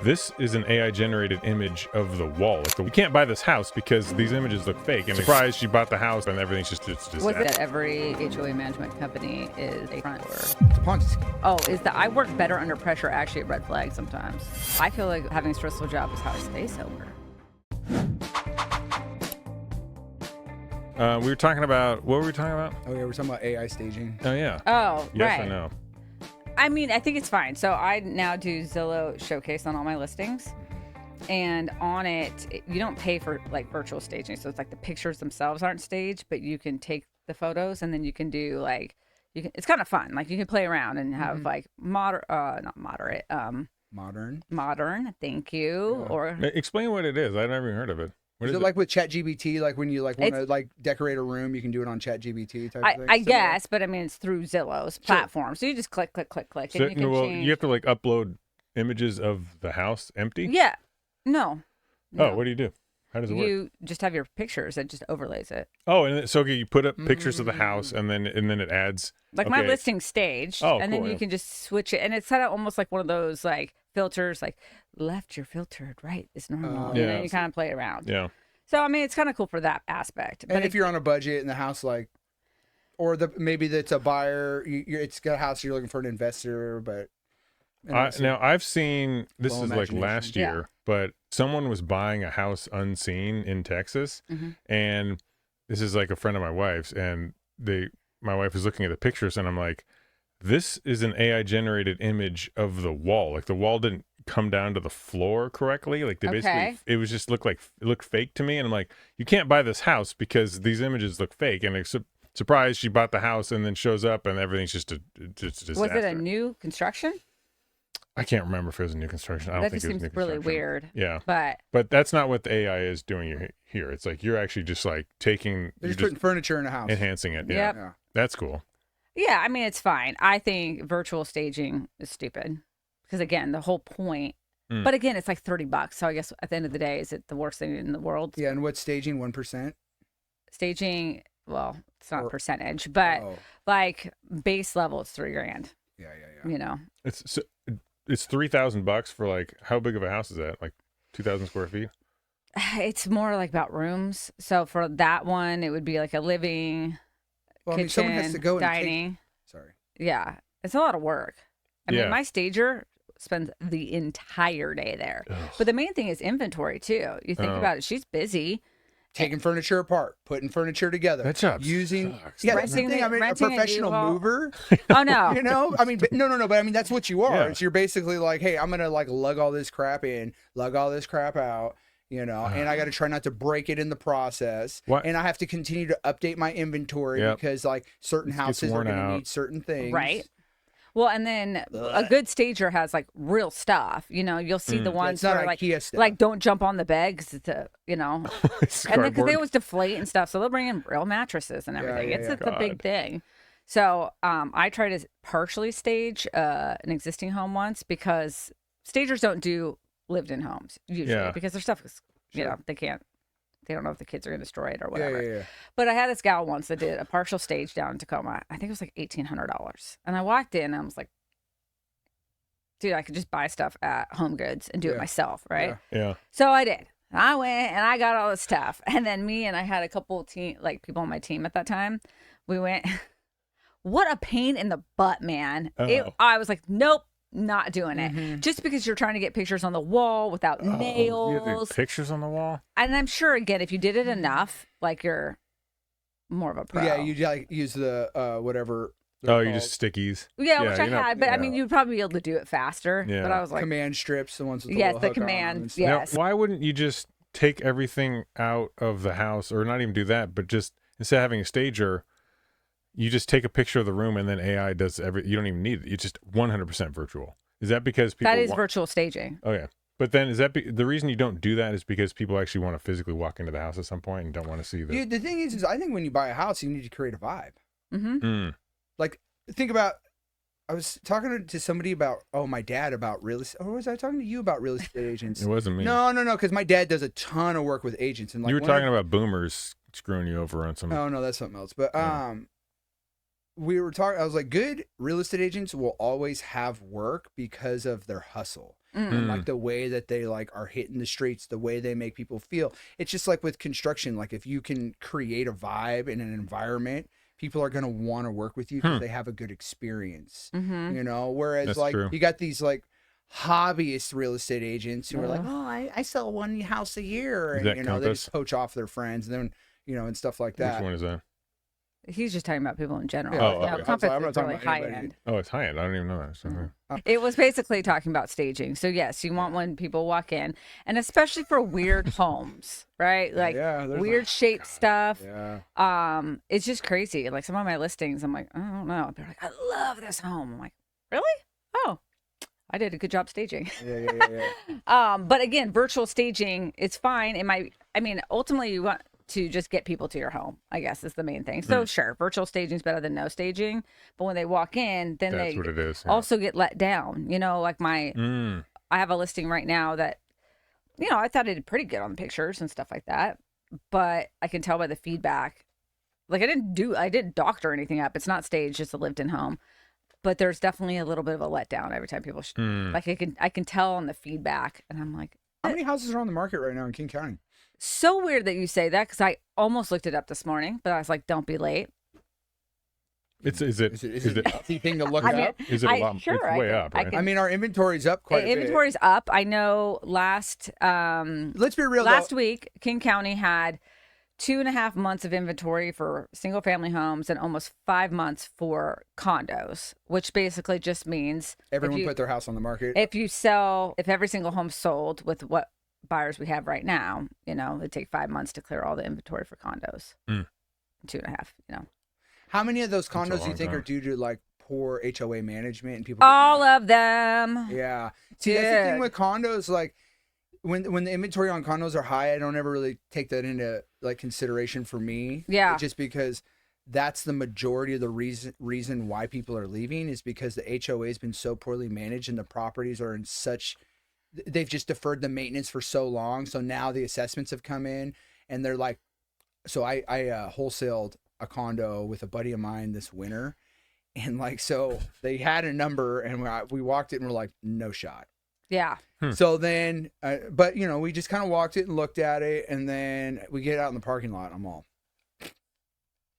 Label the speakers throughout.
Speaker 1: This is an AI-generated image of the wall. Like you can't buy this house because these images look fake. And surprised she bought the house and everything's just
Speaker 2: Was it that every HOA management company is a front door?
Speaker 3: It's a Ponzi scheme.
Speaker 2: Oh, is that I work better under pressure actually a red flag sometimes. I feel like having a stressful job is how I stay sober.
Speaker 1: We were talking about, what were we talking about?
Speaker 3: Oh, yeah, we're talking about AI staging.
Speaker 1: Oh, yeah.
Speaker 2: Oh,
Speaker 1: Yes
Speaker 2: right.
Speaker 1: or no?
Speaker 2: I mean, I think it's fine. So I now do Zillow Showcase on all my listings. And on it, you don't pay for like virtual staging. So it's like the pictures themselves aren't staged, but you can take the photos and then you can do like, it's kind of fun. Like you can play around and have like modern, thank you.
Speaker 3: Yeah.
Speaker 2: Or
Speaker 1: Explain what it is. I've never even heard of it. What
Speaker 3: Is
Speaker 1: is
Speaker 3: it like with ChatGPT? Like when you like want to like decorate a room, you can do it on ChatGPT type of thing?
Speaker 2: I guess, but I mean, it's through Zillow's platform. So you just click, and
Speaker 1: So,
Speaker 2: you can change.
Speaker 1: you have to like upload images of the house empty?
Speaker 2: Yeah. No.
Speaker 1: Oh, what do you do? How does it work?
Speaker 2: You just have your pictures. It just overlays it.
Speaker 1: Oh, and so okay, you put up pictures of the house and then it adds
Speaker 2: Like my listing staged,
Speaker 1: Oh,
Speaker 2: and
Speaker 1: cool,
Speaker 2: then you
Speaker 1: yeah.
Speaker 2: can just switch it, and it's kind of almost like one of those like filters, like left you're filtered, right is normal, and
Speaker 1: Yeah.
Speaker 2: then you kind of play around.
Speaker 1: Yeah.
Speaker 2: So I mean, it's kind of cool for that aspect.
Speaker 3: And if you're on a budget and the house like, or maybe that's a buyer, it's got a house you're looking for an investor, but.
Speaker 1: Now I've seen this
Speaker 3: Low
Speaker 1: is like
Speaker 3: imagination.
Speaker 1: last year, but someone was buying a house unseen in Texas, and this is like a friend of my wife's, and my wife was looking at the pictures, and I'm like, this is an AI generated image of the wall. Like the wall didn't come down to the floor correctly. Like they basically, it was just looked fake to me, and I'm like, you can't buy this house because these images look fake, and it's surprised she bought the house and then shows up and everything's just a disaster.
Speaker 2: Was it a new construction?
Speaker 1: I can't remember if it was a new construction. I don't
Speaker 2: That
Speaker 1: think
Speaker 2: just
Speaker 1: it was
Speaker 2: seems
Speaker 1: new
Speaker 2: really
Speaker 1: construction.
Speaker 2: weird.
Speaker 1: Yeah.
Speaker 2: But
Speaker 1: that's not what the AI is doing here. It's like you're actually just like
Speaker 3: They're just putting furniture in a house.
Speaker 1: enhancing it. Yeah.
Speaker 2: Yep.
Speaker 3: Yeah.
Speaker 1: That's cool.
Speaker 2: yeah, I mean, it's fine. I think virtual staging is stupid because again, the whole point. But again, it's like $30. So I guess at the end of the day, is it the worst thing in the world?
Speaker 3: Yeah, and what's staging? 1%?
Speaker 2: Staging, well, it's not percentage, but like base level, it's $3,000.
Speaker 3: Yeah.
Speaker 2: You know,
Speaker 1: It's $3,000 for like, how big of a house is that? Like 2,000 square feet?
Speaker 2: it's more like about rooms. So for that one, it would be like a living,
Speaker 3: Well, I mean,
Speaker 2: kitchen,
Speaker 3: someone has to go and
Speaker 2: dining.
Speaker 3: Sorry.
Speaker 2: Yeah, it's a lot of work. I
Speaker 1: Yeah.
Speaker 2: mean, my stager spends the entire day there.
Speaker 1: Ugh.
Speaker 2: But the main thing is inventory too. You think about it, she's busy.
Speaker 3: Taking furniture apart, putting furniture together.
Speaker 1: That job
Speaker 3: using
Speaker 1: sucks.
Speaker 3: yeah, that's the
Speaker 2: Renting
Speaker 3: thing. I mean, a
Speaker 2: renting a
Speaker 3: professional
Speaker 2: U-Haul.
Speaker 3: mover.
Speaker 2: Oh no.
Speaker 3: You know, I mean, no, but I mean, that's what you are.
Speaker 1: Yeah.
Speaker 3: It's you're basically like, hey, I'm gonna like lug all this crap in, lug all this crap out, you know, and I got to try not to break it in the process.
Speaker 1: What?
Speaker 3: And I have to continue to update my inventory
Speaker 1: Yep.
Speaker 3: because like certain
Speaker 1: This gets
Speaker 3: houses are
Speaker 1: worn
Speaker 3: gonna
Speaker 1: out.
Speaker 3: need certain things.
Speaker 2: Right. Well, and then a good stager has like real stuff. You know, you'll see the ones
Speaker 3: It's not
Speaker 2: where
Speaker 3: IKEA
Speaker 2: like,
Speaker 3: stuff.
Speaker 2: like don't jump on the bed because it's a, you know,
Speaker 1: It's
Speaker 2: and then because they
Speaker 1: cardboard.
Speaker 2: always deflate and stuff, so they'll bring in real mattresses and everything.
Speaker 3: yeah,
Speaker 2: It's
Speaker 3: yeah.
Speaker 2: a big thing. So I try to partially stage an existing home once because stagers don't do lived-in homes usually
Speaker 1: Yeah.
Speaker 2: because their stuff is, you know, they don't know if the kids are going to destroy it or
Speaker 3: Yeah,
Speaker 2: whatever.
Speaker 3: yeah.
Speaker 2: But I had this gal once that did a partial stage down in Tacoma. I think it was like $1,800, and I walked in and I was like, dude, I could just buy stuff at Home Goods and do it myself, right?
Speaker 1: Yeah.
Speaker 2: So I did. I went and I got all this stuff. And then I had a couple people on my team at that time. We went, what a pain in the butt, man. I was like, nope, not doing it. Just because you're trying to get pictures on the wall without
Speaker 1: You have
Speaker 2: nails.
Speaker 1: pictures on the wall?
Speaker 2: And I'm sure, again, if you did it enough, like you're more of a pro.
Speaker 3: Yeah, you like use the whatever.
Speaker 1: Oh, you just stickies.
Speaker 2: Yeah, which I
Speaker 1: you're not-
Speaker 2: had, but I
Speaker 1: yeah.
Speaker 2: mean, you'd probably be able to do it faster.
Speaker 1: Yeah.
Speaker 2: But I was like,
Speaker 3: command strips, the ones with the
Speaker 2: yes,
Speaker 3: little
Speaker 2: the
Speaker 3: hook on them
Speaker 2: command,
Speaker 3: and stuff.
Speaker 1: Now,
Speaker 2: yes.
Speaker 1: why wouldn't you just take everything out of the house, or not even do that, but just instead of having a stager, you just take a picture of the room and then AI does you don't even need it. It's just 100% virtual. Is that because people
Speaker 2: that is virtual staging.
Speaker 1: Oh yeah. But then is that the reason you don't do that is because people actually want to physically walk into the house at some point and don't want to see the
Speaker 3: The thing is I think when you buy a house, you need to create a vibe.
Speaker 2: Mm-hmm.
Speaker 3: Like, think about, I was talking to somebody about, my dad about real estate. Or was I talking to you about real estate agents?
Speaker 1: It wasn't me.
Speaker 3: No, because my dad does a ton of work with agents. And like
Speaker 1: you were talking about boomers screwing you over on some.
Speaker 3: Oh, no, that's something else. But we were talking, I was like, good real estate agents will always have work because of their hustle. and like the way that they like are hitting the streets, the way they make people feel. It's just like with construction, like if you can create a vibe in an environment, people are going to want to work with you because they have a good experience, you know, whereas
Speaker 1: That's
Speaker 3: like
Speaker 1: true.
Speaker 3: you got these like hobbyist real estate agents who are like, oh, I sell one house a year, and
Speaker 1: that
Speaker 3: you know, they
Speaker 1: Compass?
Speaker 3: just poach off their friends and then, you know, and stuff like
Speaker 1: Which
Speaker 3: that.
Speaker 1: one is that?
Speaker 2: He's just talking about people in general.
Speaker 3: Yeah,
Speaker 1: Oh,
Speaker 2: You know,
Speaker 1: okay.
Speaker 2: Compass
Speaker 3: I'm not
Speaker 2: is
Speaker 3: talking
Speaker 2: really
Speaker 3: about
Speaker 2: high
Speaker 3: anybody.
Speaker 2: end.
Speaker 1: Oh, it's high end. I don't even know that. So,
Speaker 2: It was basically talking about staging. So yes, you want when people walk in, and especially for weird homes, right? Like
Speaker 3: Yeah, there's
Speaker 2: weird shaped stuff.
Speaker 3: Yeah.
Speaker 2: It's just crazy. Like some of my listings, I'm like, I don't know. They're like, I love this home. I'm like, really? Oh, I did a good job staging.
Speaker 3: Yeah.
Speaker 2: But again, virtual staging, it's fine. Ultimately you want to just get people to your home, I guess is the main thing. So sure, virtual staging is better than no staging. But when they walk in, then
Speaker 1: that's
Speaker 2: they
Speaker 1: what it is. Yeah.
Speaker 2: also get let down. You know, like I have a listing right now that, you know, I thought it did pretty good on the pictures and stuff like that. But I can tell by the feedback, like I didn't doctor anything up. It's not staged, it's a lived in home. But there's definitely a little bit of a letdown every time people, like I can tell on the feedback. And I'm like,
Speaker 3: How many houses are on the market right now in King County?
Speaker 2: so weird that you say that because I almost looked it up this morning, but I was like, don't be late.
Speaker 1: Is
Speaker 3: Is it an easy thing to look
Speaker 2: I mean,
Speaker 3: up?
Speaker 1: Is it a lot?
Speaker 2: Sure,
Speaker 1: it's way up, right?
Speaker 3: I mean, our inventory's up quite a bit.
Speaker 2: Inventory's up. I know
Speaker 3: Let's be real.
Speaker 2: last week, King County had 2.5 months of inventory for single family homes and almost 5 months for condos, which basically just means
Speaker 3: Everyone put their house on the market.
Speaker 2: if every single home sold with what buyers we have right now, you know, it'd take 5 months to clear all the inventory for condos. 2.5, you know.
Speaker 3: How many of those
Speaker 1: That's a
Speaker 3: condos do you
Speaker 1: long
Speaker 3: think are
Speaker 1: time.
Speaker 3: due to like poor HOA management and people?
Speaker 2: All of them.
Speaker 3: Yeah. See, that's the thing
Speaker 2: Dude.
Speaker 3: with condos. Like when the inventory on condos are high, I don't ever really take that into like consideration for me.
Speaker 2: Yeah.
Speaker 3: Just because that's the majority of the reason why people are leaving is because the HOA has been so poorly managed and the properties are in such. They've just deferred the maintenance for so long. So now the assessments have come in and they're like, so I wholesaled a condo with a buddy of mine this winter. And like, so they had a number and we walked it and we're like, no shot.
Speaker 2: Yeah.
Speaker 3: So then, but you know, we just kind of walked it and looked at it. And then we get out in the parking lot. I'm all,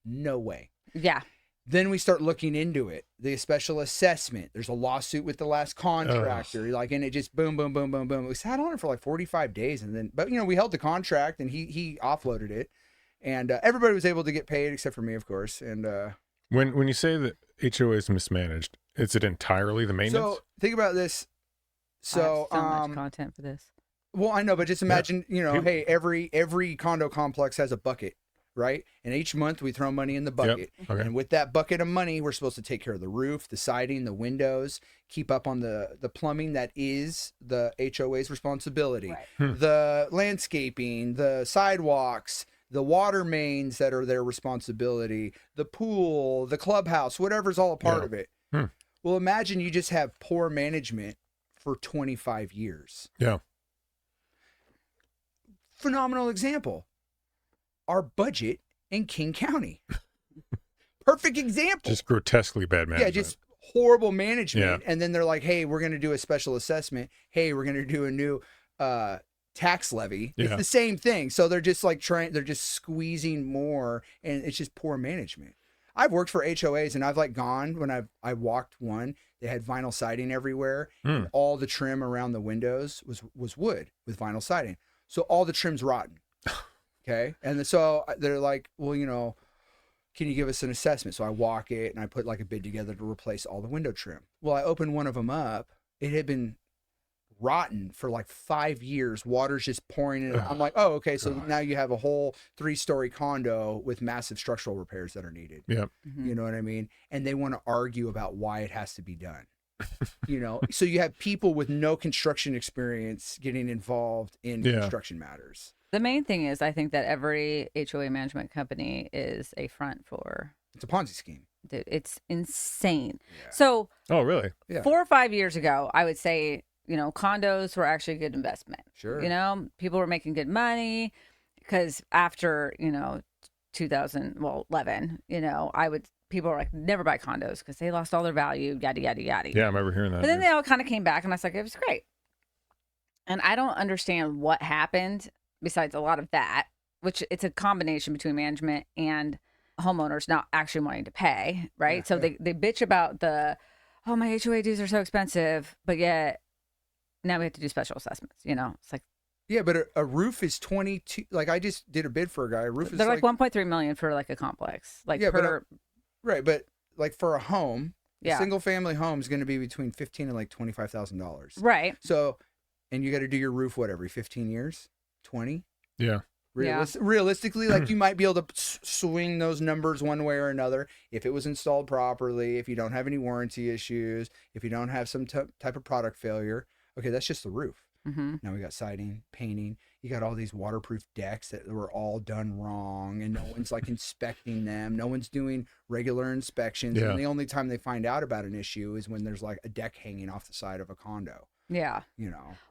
Speaker 3: no way.
Speaker 2: Yeah.
Speaker 3: Then we start looking into it. The special assessment. There's a lawsuit with the last contractor. Like, and it just boom, boom, boom, boom, boom. We sat on it for like 45 days, and then, but you know, we held the contract, and he offloaded it, and everybody was able to get paid except for me, of course. And
Speaker 1: When you say that HOA is mismanaged, is it entirely the maintenance?
Speaker 3: so think about this. So
Speaker 2: I have so much content for this.
Speaker 3: well, I know, but just imagine, you know, hey, every condo complex has a bucket. Right. And each month we throw money in the bucket.
Speaker 1: Okay.
Speaker 3: And with that bucket of money, we're supposed to take care of the roof, the siding, the windows, keep up on the plumbing that is the HOA's responsibility,
Speaker 2: Right.
Speaker 3: the landscaping, the sidewalks, the water mains that are their responsibility, the pool, the clubhouse, whatever's all a part of it. Well, imagine you just have poor management for 25 years.
Speaker 1: Yeah.
Speaker 3: Phenomenal example. Our budget in King County. Perfect example.
Speaker 1: Just grotesquely bad management.
Speaker 3: Yeah, just horrible management.
Speaker 1: Yeah.
Speaker 3: And then they're like, hey, we're going to do a special assessment. Hey, we're going to do a new tax levy.
Speaker 1: Yeah.
Speaker 3: It's the same thing. So they're just like they're just squeezing more, and it's just poor management. I've worked for HOAs and I've like gone when I walked one, they had vinyl siding everywhere. And all the trim around the windows was wood with vinyl siding. So all the trim's rotten. Okay. And so they're like, well, you know, can you give us an assessment? So I walk it and I put like a bid together to replace all the window trim. Well, I opened one of them up. It had been rotten for like 5 years. Water's just pouring in. I'm like, oh, okay. So now you have a whole 3-story condo with massive structural repairs that are needed.
Speaker 1: Yep.
Speaker 3: You know what I mean? And they want to argue about why it has to be done. You know, so you have people with no construction experience getting involved in construction matters.
Speaker 2: The main thing is, I think that every HOA management company is a front for.
Speaker 3: It's a Ponzi scheme.
Speaker 2: Dude, it's insane.
Speaker 3: Yeah.
Speaker 2: So,
Speaker 1: Oh, really?
Speaker 3: Yeah.
Speaker 2: 4 or 5 years ago, I would say, you know, condos were actually a good investment.
Speaker 3: Sure.
Speaker 2: You know, people were making good money because after, you know, 2011, you know, people were like, never buy condos because they lost all their value, yada, yada, yada.
Speaker 1: Yeah, I remember hearing that.
Speaker 2: But then they all kind of came back and I was like, it was great. And I don't understand what happened besides a lot of that, which it's a combination between management and homeowners not actually wanting to pay, right?
Speaker 3: Yeah,
Speaker 2: So
Speaker 3: yeah.
Speaker 2: they bitch about oh, my HOA dues are so expensive, but yet now we have to do special assessments, It's like
Speaker 3: Yeah, but a roof is 22. Like I just did a bid for a guy. A roof is
Speaker 2: they're like 1.3 million for like a complex. Like
Speaker 3: yeah,
Speaker 2: per
Speaker 3: right, but like for a home, a
Speaker 2: yeah.
Speaker 3: single family home is going to be between 15 and like $25,000.
Speaker 2: Right.
Speaker 3: So, and you got to do your roof what every 15 years, 20.
Speaker 1: Yeah.
Speaker 3: Realistically, like you might be able to swing those numbers one way or another if it was installed properly, if you don't have any warranty issues, if you don't have some type of product failure. Okay, that's just the roof.
Speaker 2: Mm-hmm.
Speaker 3: Now we got siding, painting. You got all these waterproof decks that were all done wrong, and no one's like inspecting them. No one's doing regular inspections.
Speaker 1: Yeah.
Speaker 3: And the only time they find out about an issue is when there's like a deck hanging off the side of a condo.
Speaker 2: Yeah.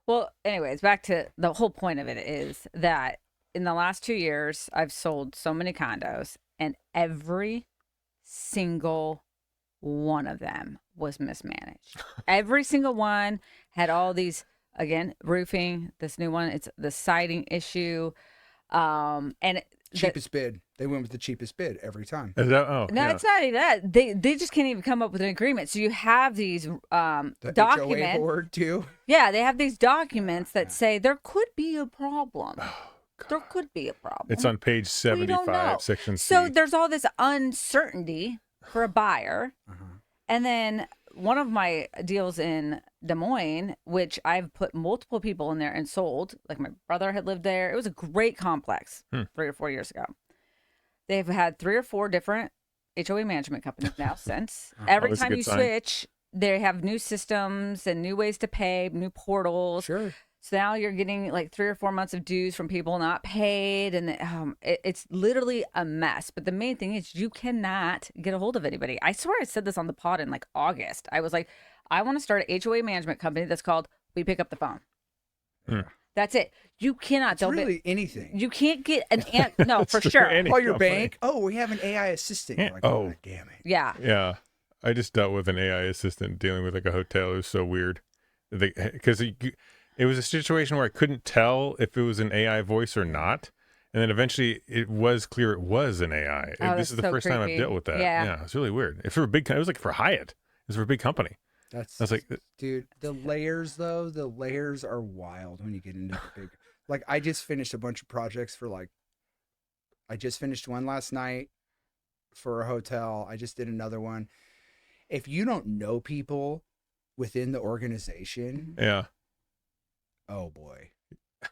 Speaker 3: Well,
Speaker 2: anyways, back to the whole point of it is that in the last 2 years, I've sold so many condos, and every single one of them was mismanaged. Every single one had all these, again, roofing, this new one, it's the siding issue. And
Speaker 3: cheapest bid. They went with the cheapest bid every time.
Speaker 1: Is that, oh,
Speaker 2: no,
Speaker 1: yeah.
Speaker 2: it's not even that. They just can't even come up with an agreement. So you have these
Speaker 3: The HOA
Speaker 2: documents.
Speaker 3: board too.
Speaker 2: Yeah, they have these documents that say there could be a problem. There could be a problem.
Speaker 1: It's on page
Speaker 2: We don't know.
Speaker 1: 75, section C.
Speaker 2: So there's all this uncertainty for a buyer. And then one of my deals in Des Moines, which I've put multiple people in there and sold, like my brother had lived there. It was a great complex 3 or 4 years ago. They've had 3 or 4 different HOA management companies now since. Every
Speaker 1: Always a
Speaker 2: time
Speaker 1: good
Speaker 2: you
Speaker 1: sign.
Speaker 2: switch, they have new systems and new ways to pay, new portals.
Speaker 3: Sure.
Speaker 2: So now you're getting like 3 or 4 months of dues from people not paid, and it's literally a mess. But the main thing is you cannot get a hold of anybody. I swear I said this on the pod in like August. I was like, I want to start a HOA management company that's called We Pick Up the Phone. That's it. You cannot.
Speaker 3: It's really anything.
Speaker 2: You can't get no, for
Speaker 1: true.
Speaker 2: sure.
Speaker 1: Any
Speaker 3: Call your
Speaker 1: company.
Speaker 3: bank. Oh, we have an AI assistant. You're like,
Speaker 1: Oh.
Speaker 3: God damn it.
Speaker 2: Yeah.
Speaker 1: Yeah. I just dealt with an AI assistant dealing with like a hotel. It was so weird. Because it was a situation where I couldn't tell if it was an AI voice or not. And then eventually it was clear it was an AI.
Speaker 2: Oh,
Speaker 1: This is the
Speaker 2: that's so
Speaker 1: first time I've
Speaker 2: creepy.
Speaker 1: dealt with that.
Speaker 2: Yeah.
Speaker 1: It's really weird. If for a big, it was like for Hyatt. It was for a big company. I was like,
Speaker 3: Dude, the layers though, the layers are wild when you get into the big. Like I just finished a bunch of projects for I just finished one last night for a hotel. I just did another one. If you don't know people within the organization,
Speaker 1: yeah.
Speaker 3: oh boy.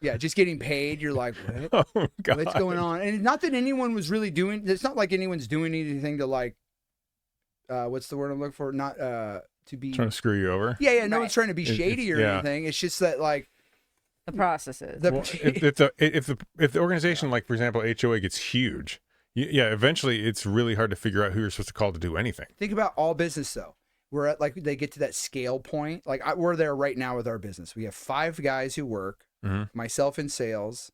Speaker 3: Yeah, just getting paid, you're like, what?
Speaker 1: Oh, God.
Speaker 3: What's going on? And not that anyone was really doing, it's not like anyone's doing anything to like, what's the word I'm looking for? Not to be
Speaker 1: Trying to screw you over?
Speaker 3: Yeah, no
Speaker 2: Right.
Speaker 3: one's trying to be shady or
Speaker 1: yeah.
Speaker 3: anything. It's just that like
Speaker 2: The processes.
Speaker 3: the
Speaker 1: Well, if the organization, like for example, HOA gets huge, eventually it's really hard to figure out who you're supposed to call to do anything.
Speaker 3: think about all business though. We're at like they get to that scale point. Like we're there right now with our business. We have 5 guys who work, myself in sales,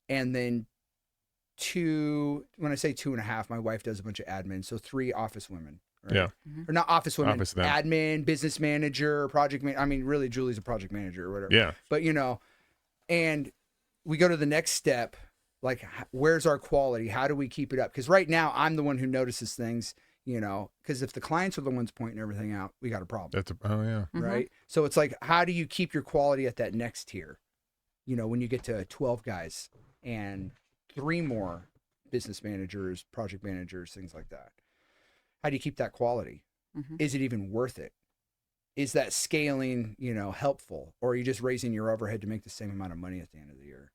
Speaker 3: and then 2. When I say 2.5, my wife does a bunch of admin, so 3 office women. Right?
Speaker 1: Yeah.
Speaker 3: Or not office women,
Speaker 1: Office them.
Speaker 3: admin, business manager, project man. I mean, really, Julie's a project manager or whatever.
Speaker 1: Yeah.
Speaker 3: But and we go to the next step. Like, where's our quality? How do we keep it up? Because right now, I'm the one who notices things. Because if the clients are the ones pointing everything out, we got a problem.
Speaker 1: Oh yeah.
Speaker 3: Right. So it's like, how do you keep your quality at that next tier? When you get to 12 guys and 3 more business managers, project managers, things like that. How do you keep that quality? Is it even worth it? Is that scaling, helpful? Or are you just raising your overhead to make the same amount of money at the end of the year?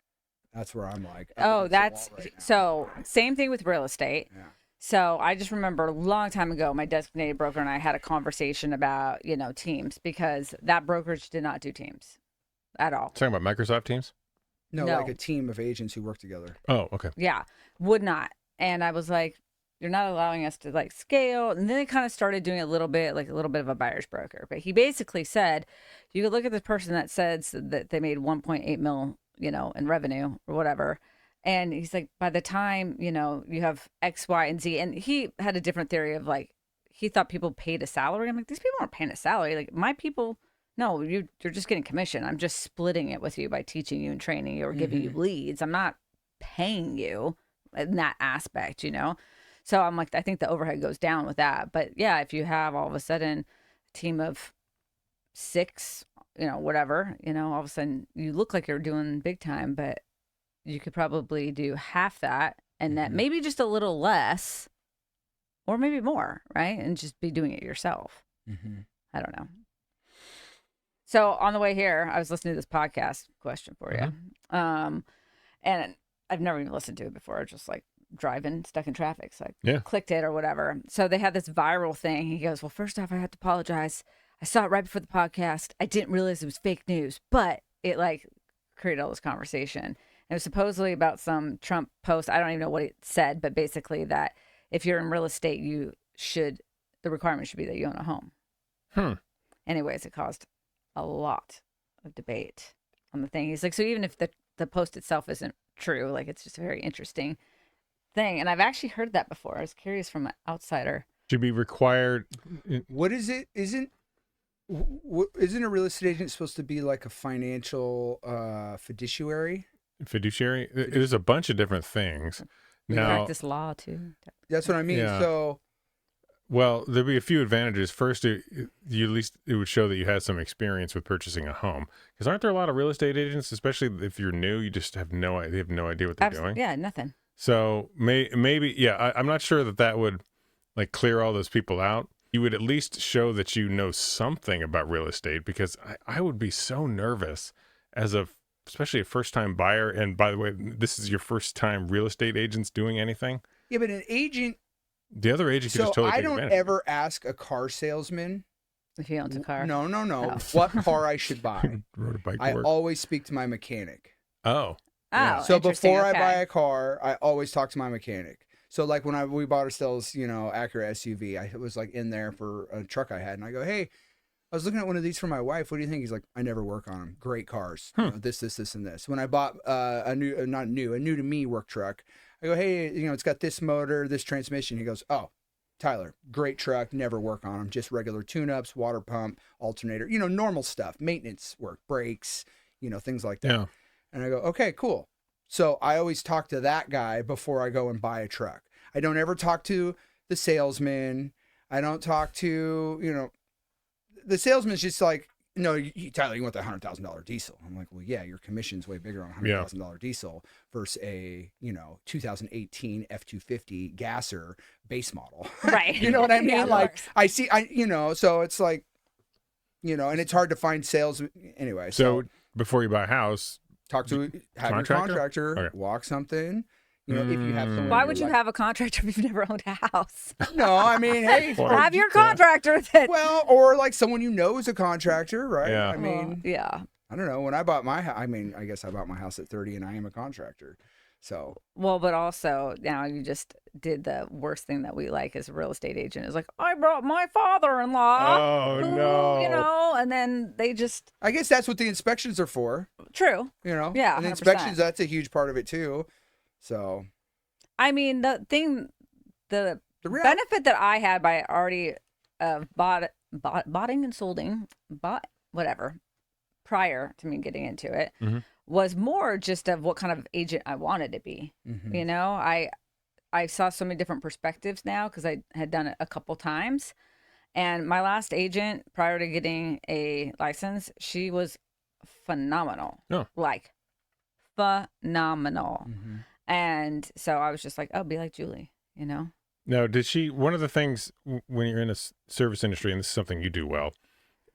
Speaker 3: That's where I'm like,
Speaker 2: Oh,
Speaker 3: up against the
Speaker 2: that's
Speaker 3: wall right now.
Speaker 2: so same thing with real estate.
Speaker 3: Yeah.
Speaker 2: So I just remember a long time ago, my designated broker and I had a conversation about, teams, because that brokerage did not do teams at all.
Speaker 1: Talking about Microsoft Teams?
Speaker 3: No,
Speaker 2: No.
Speaker 3: like a team of agents who work together.
Speaker 1: Oh, okay.
Speaker 2: Yeah, would not. And I was like, you're not allowing us to like scale. And then they kind of started doing a little bit of a buyer's broker. But he basically said, you could look at this person that says that they made 1.8 mil, in revenue or whatever. And he's like, by the time, you have X, Y, and Z. And he had a different theory of like, he thought people paid a salary. I'm like, these people aren't paying a salary. Like my people No, you're just getting commission. I'm just splitting it with you by teaching you and training you or giving you leads. I'm not paying you in that aspect, you know? So I'm like, I think the overhead goes down with that. But yeah, if you have all of a sudden a team of 6, you know, whatever, you know, all of a sudden you look like you're doing big time, but you could probably do half that and that maybe just a little less or maybe more, right? And just be doing it yourself. I don't know. So on the way here, I was listening to this podcast. Question for you, and I've never even listened to it before. Just like driving, stuck in traffic, so I clicked it or whatever. So they had this viral thing. He goes, "Well, first off, I have to apologize. I saw it right before the podcast. I didn't realize it was fake news, but it like created all this conversation. And it was supposedly about some Trump post. I don't even know what it said, but basically that if you're in real estate, the requirement should be that you own a home. Anyways, it caused a lot of debate on the thing. He's like, so even if the post itself isn't true, like it's just a very interesting thing. And I've actually heard that before. I was curious from an outsider.
Speaker 1: Should be required.
Speaker 3: What is it? Isn't a real estate agent supposed to be like a financial fiduciary?
Speaker 1: Fiduciary? There's a bunch of different things.
Speaker 2: You
Speaker 1: Now,
Speaker 2: practice law too.
Speaker 3: That's what I mean.
Speaker 1: Yeah.
Speaker 3: So,
Speaker 1: well, there'd be a few advantages. First, at least it would show that you had some experience with purchasing a home. Because aren't there a lot of real estate agents, especially if you're new, you just have no idea. They have no idea what they're doing.
Speaker 2: Yeah, nothing.
Speaker 1: So maybe, yeah, I'm not sure that would like clear all those people out. You would at least show that you know something about real estate, because I would be so nervous as especially a first-time buyer. And by the way, this is your first time real estate agents doing anything.
Speaker 3: yeah, but an agent.
Speaker 1: The other agent could
Speaker 3: So
Speaker 1: just totally
Speaker 3: I
Speaker 1: take
Speaker 3: don't
Speaker 1: advantage.
Speaker 3: ever ask a car salesman.
Speaker 2: If he owns a car.
Speaker 3: No.
Speaker 2: Oh.
Speaker 3: What car I should buy.
Speaker 1: Rode a bike to
Speaker 3: I
Speaker 1: work.
Speaker 3: always speak to my mechanic.
Speaker 1: Oh.
Speaker 2: Oh,
Speaker 3: So
Speaker 2: interesting.
Speaker 3: before I
Speaker 2: Okay.
Speaker 3: buy a car, I always talk to my mechanic. So like when we bought ourselves, Acura SUV, I was like in there for a truck I had, and I go, hey, I was looking at one of these for my wife. What do you think? He's like, I never work on them. Great cars. This, and this. When I bought a new to me work truck, I go, hey, it's got this motor, this transmission. He goes, oh, Tyler, great truck. Never work on them. Just regular tune-ups, water pump, alternator. Normal stuff, maintenance work, brakes, things like that.
Speaker 1: Yeah.
Speaker 3: And I go, okay, cool. So I always talk to that guy before I go and buy a truck. I don't ever talk to the salesman. I don't talk to, the salesman's just like, no, Tyler, you want the $100,000 diesel. I'm like, well, yeah, your commission's way bigger on a $100,000 diesel versus a, 2018 F-250 gasser base model.
Speaker 2: Right.
Speaker 3: You know what I mean?
Speaker 2: Yeah, of
Speaker 3: Like
Speaker 2: course.
Speaker 3: so it's like, and it's hard to find sales. Anyway.
Speaker 1: So before you buy a house,
Speaker 3: Have your contractor
Speaker 1: Okay.
Speaker 3: walk something. If you have someone.
Speaker 2: Why would you have a contractor if you've never owned a house?
Speaker 3: No, I mean, hey.
Speaker 2: Have your contractor that.
Speaker 3: Well, or like someone you know is a contractor, right?
Speaker 1: Yeah.
Speaker 3: I mean,
Speaker 2: yeah.
Speaker 3: I don't know. When I bought my house, I guess I bought my house at 30 and I am a contractor. So.
Speaker 2: Well, but also now you just did the worst thing that we like as a real estate agent is like, I brought my father-in-law.
Speaker 1: Oh,
Speaker 2: who,
Speaker 1: no.
Speaker 2: And then they just.
Speaker 3: I guess that's what the inspections are for.
Speaker 2: True.
Speaker 3: Yeah. And the
Speaker 2: 100%.
Speaker 3: inspections, that's a huge part of it too. So.
Speaker 2: I mean, the benefit that I had by already botting and solding, whatever, prior to me getting into it, was more just of what kind of agent I wanted to be. I saw so many different perspectives now because I had done it a couple times. And my last agent, prior to getting a license, she was phenomenal.
Speaker 1: Oh.
Speaker 2: Like, phenomenal. And so I was just like, oh, be like Julie,
Speaker 1: Now, one of the things when you're in a service industry, and this is something you do well,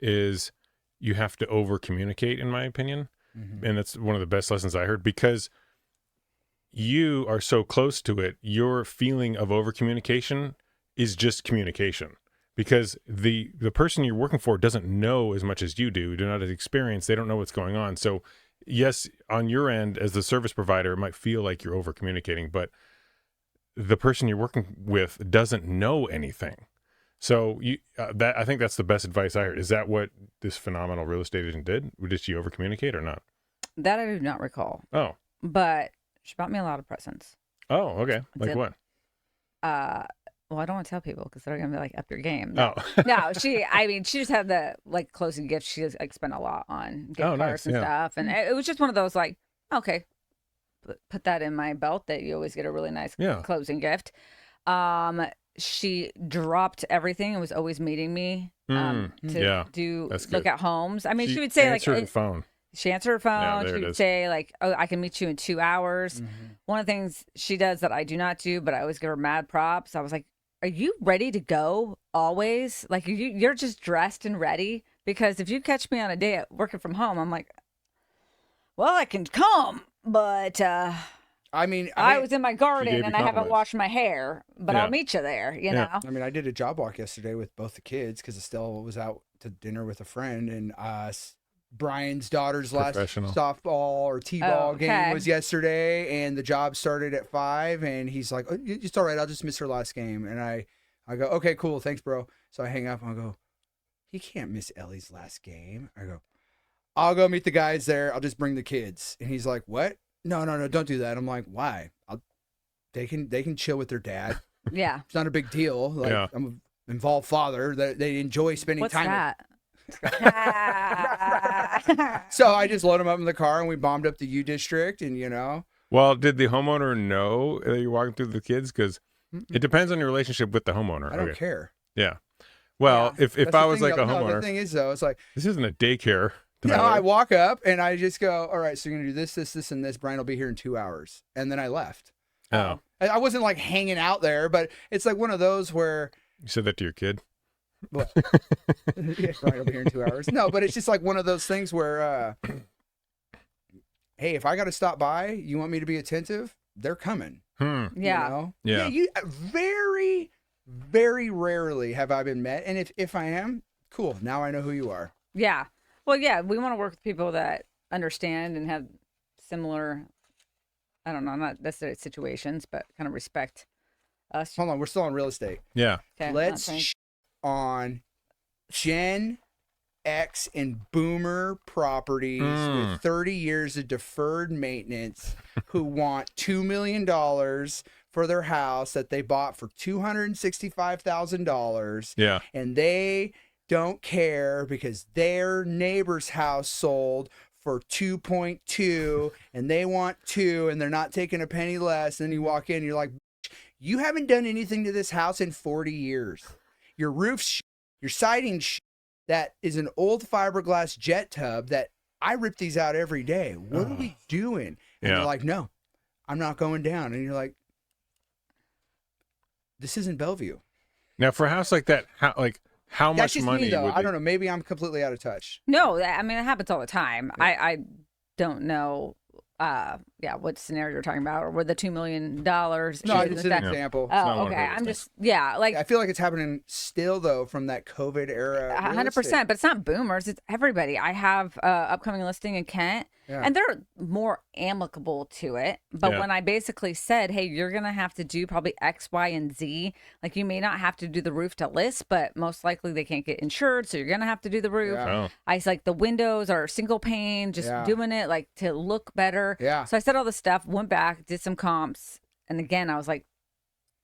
Speaker 1: is you have to over communicate, in my opinion. And that's one of the best lessons I heard, because you are so close to it. Your feeling of over communication is just communication, because the person you're working for doesn't know as much as you do. They're not as experienced. They don't know what's going on. So yes, on your end as the service provider, it might feel like you're over communicating, but the person you're working with doesn't know anything. So I think that's the best advice I heard. Is that what this phenomenal real estate agent did? Did she over communicate or not?
Speaker 2: That I do not recall.
Speaker 1: Oh.
Speaker 2: But she bought me a lot of presents.
Speaker 1: Oh, okay. Like
Speaker 2: Did-
Speaker 1: what?
Speaker 2: Well, Well, I don't want to tell people because they're gonna be like, up your game. No,
Speaker 1: Oh.
Speaker 2: no. She just had the like closing gift. She just like spent a lot on gift
Speaker 1: Oh, nice,
Speaker 2: cards and
Speaker 1: yeah.
Speaker 2: stuff, and it was just one of those like, okay, put that in my belt that you always get a really nice
Speaker 1: Yeah.
Speaker 2: closing gift. She dropped everything and was always meeting me to
Speaker 1: Yeah,
Speaker 2: do
Speaker 1: that's
Speaker 2: look
Speaker 1: good.
Speaker 2: at homes. I mean, she would say like
Speaker 1: answered the phone.
Speaker 2: she answered her phone.
Speaker 1: there
Speaker 2: She
Speaker 1: it
Speaker 2: would
Speaker 1: is.
Speaker 2: say like, "Oh, I can meet you in 2 hours."
Speaker 3: Mm-hmm.
Speaker 2: One of the things she does that I do not do, but I always give her mad props. I was like, "Are you ready to go always? Like you're just dressed and ready? Because if you catch me on a day at working from home, I'm like, well, I can come, but
Speaker 3: I mean,
Speaker 2: I was in my garden
Speaker 1: gave you
Speaker 2: and I haven't
Speaker 1: compliments.
Speaker 2: washed my hair, but
Speaker 1: Yeah.
Speaker 2: I'll meet you there. You
Speaker 1: Yeah.
Speaker 2: know."
Speaker 3: I mean, I did a job walk yesterday with both the kids because Estelle was out to dinner with a friend, and Brian's daughter's last
Speaker 1: Professional.
Speaker 3: softball or t-ball
Speaker 2: Oh, okay.
Speaker 3: game was yesterday, and the job started at 5, and he's like, oh, "It's all right, I'll just miss her last game." And I go, "Okay, cool, thanks, bro." So I hang up and I go, "He can't miss Ellie's last game." I go, "I'll go meet the guys there. I'll just bring the kids." And he's like, "What? No, don't do that." I'm like, "Why? They can chill with their dad.
Speaker 2: Yeah.
Speaker 3: It's not a big deal. Like,
Speaker 1: Yeah.
Speaker 3: I'm an involved father. That they enjoy spending
Speaker 2: What's
Speaker 3: time."
Speaker 2: that?
Speaker 3: So I just load him up in the car and we bombed up the U District, and
Speaker 1: Well, did the homeowner know that you're walking through the kids? Because it depends on your relationship with the homeowner.
Speaker 3: I don't
Speaker 1: Okay.
Speaker 3: care.
Speaker 1: Yeah. Well,
Speaker 2: Yeah.
Speaker 1: if
Speaker 3: That's
Speaker 1: I
Speaker 3: the
Speaker 1: was
Speaker 3: thing,
Speaker 1: like a
Speaker 3: though. No,
Speaker 1: homeowner,
Speaker 3: the thing is though, it's like,
Speaker 1: this isn't a daycare.
Speaker 3: no,
Speaker 1: Tyler.
Speaker 3: I walk up and I just go, "All right, so you're gonna do this, and this. Brian will be here in 2 hours," and then I left.
Speaker 1: Oh,
Speaker 3: I wasn't like hanging out there, but it's like one of those where,
Speaker 1: you said that to your kid?
Speaker 3: well, yeah, Brian will be here in 2 hours. No, but it's just like one of those things where, hey, if I got to stop by, you want me to be attentive? They're coming.
Speaker 1: Hmm.
Speaker 2: Yeah.
Speaker 3: You know?
Speaker 1: Yeah.
Speaker 3: You very, very rarely have I been met, and if I am, cool. Now I know who you are.
Speaker 2: Yeah. Well, yeah, we want to work with people that understand and have similar, I don't know, not necessarily situations, but kind of respect us.
Speaker 3: Hold on, we're still on real estate.
Speaker 1: Yeah.
Speaker 2: Okay,
Speaker 3: Let's
Speaker 2: not saying-
Speaker 3: on Gen X and Boomer properties with 30 years of deferred maintenance who want $2 million for their house that they bought for $265,000.
Speaker 1: Yeah.
Speaker 3: And they don't care because their neighbor's house sold for 2.2 and they want 2 and they're not taking a penny less. And then you walk in and you're like, "You haven't done anything to this house in 40 years. Your roof's your siding that is an old fiberglass jet tub that I rip these out every day. What are we doing?" And
Speaker 1: Yeah.
Speaker 3: they're like, "No, I'm not going down." And you're like, "This isn't Bellevue."
Speaker 1: Now, for a house like that, how
Speaker 3: That's
Speaker 1: much
Speaker 3: just
Speaker 1: money
Speaker 3: me, though.
Speaker 1: would
Speaker 3: I don't know. Maybe I'm completely out of touch.
Speaker 2: No, I mean, it happens all the time. I don't know, what scenario you're talking about, or where the $2 million.
Speaker 3: No, it's an example.
Speaker 1: not
Speaker 2: Oh,
Speaker 1: one of
Speaker 2: okay.
Speaker 1: those
Speaker 2: I'm
Speaker 1: things.
Speaker 2: just, like
Speaker 3: I feel like it's happening still, though, from that COVID era. real
Speaker 2: 100%,
Speaker 3: estate.
Speaker 2: but it's not boomers. It's everybody. I have upcoming listing in Kent,
Speaker 3: Yeah.
Speaker 2: and they're more amicable to it. But
Speaker 1: Yeah.
Speaker 2: when I basically said, "Hey, you're gonna have to do probably X, Y, and Z. Like you may not have to do the roof to list, but most likely they can't get insured, so you're gonna have to do the roof."
Speaker 3: Yeah.
Speaker 1: Oh.
Speaker 2: I was like, the windows are single pane, just
Speaker 3: Yeah.
Speaker 2: doing it like to look better.
Speaker 3: Yeah.
Speaker 2: So I said all this stuff, went back, did some comps, and again I was like,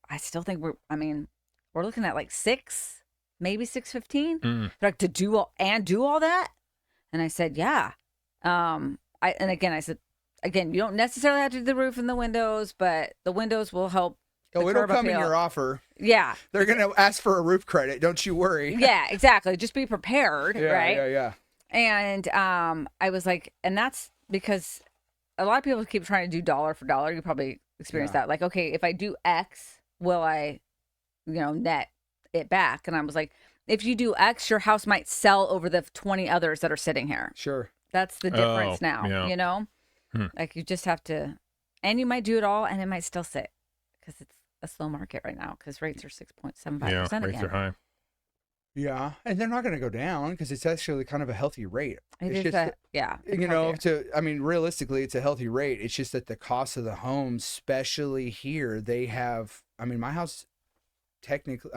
Speaker 2: I still think we're looking at like 6, maybe 615.
Speaker 1: Mm.
Speaker 2: They're like, to do all that, and I said, yeah. I said, again, you don't necessarily have to do the roof and the windows, but the windows will help.
Speaker 3: Oh,
Speaker 2: the
Speaker 3: it'll
Speaker 2: curb
Speaker 3: come in
Speaker 2: appeal.
Speaker 3: your offer.
Speaker 2: Yeah,
Speaker 3: They're going to ask for a roof credit. Don't you worry.
Speaker 2: yeah, exactly. Just be prepared,
Speaker 3: Yeah,
Speaker 2: right?
Speaker 3: yeah.
Speaker 2: And I was like, and that's because a lot of people keep trying to do dollar for dollar. You probably experienced that. Like, okay, if I do X, will I, net it back? And I was like, if you do X, your house might sell over the 20 others that are sitting here.
Speaker 3: Sure.
Speaker 2: That's the difference
Speaker 1: Oh,
Speaker 2: now,
Speaker 1: yeah.
Speaker 2: Like you just have to, and you might do it all and it might still sit because it's a slow market right now because rates are 6.75%
Speaker 1: Yeah.
Speaker 2: again.
Speaker 1: Rates are high.
Speaker 3: Yeah. And they're not going to go down because it's actually kind of a healthy rate.
Speaker 2: It
Speaker 3: It's
Speaker 2: is
Speaker 3: just realistically, it's a healthy rate. It's just that the cost of the home, especially here, my house technically,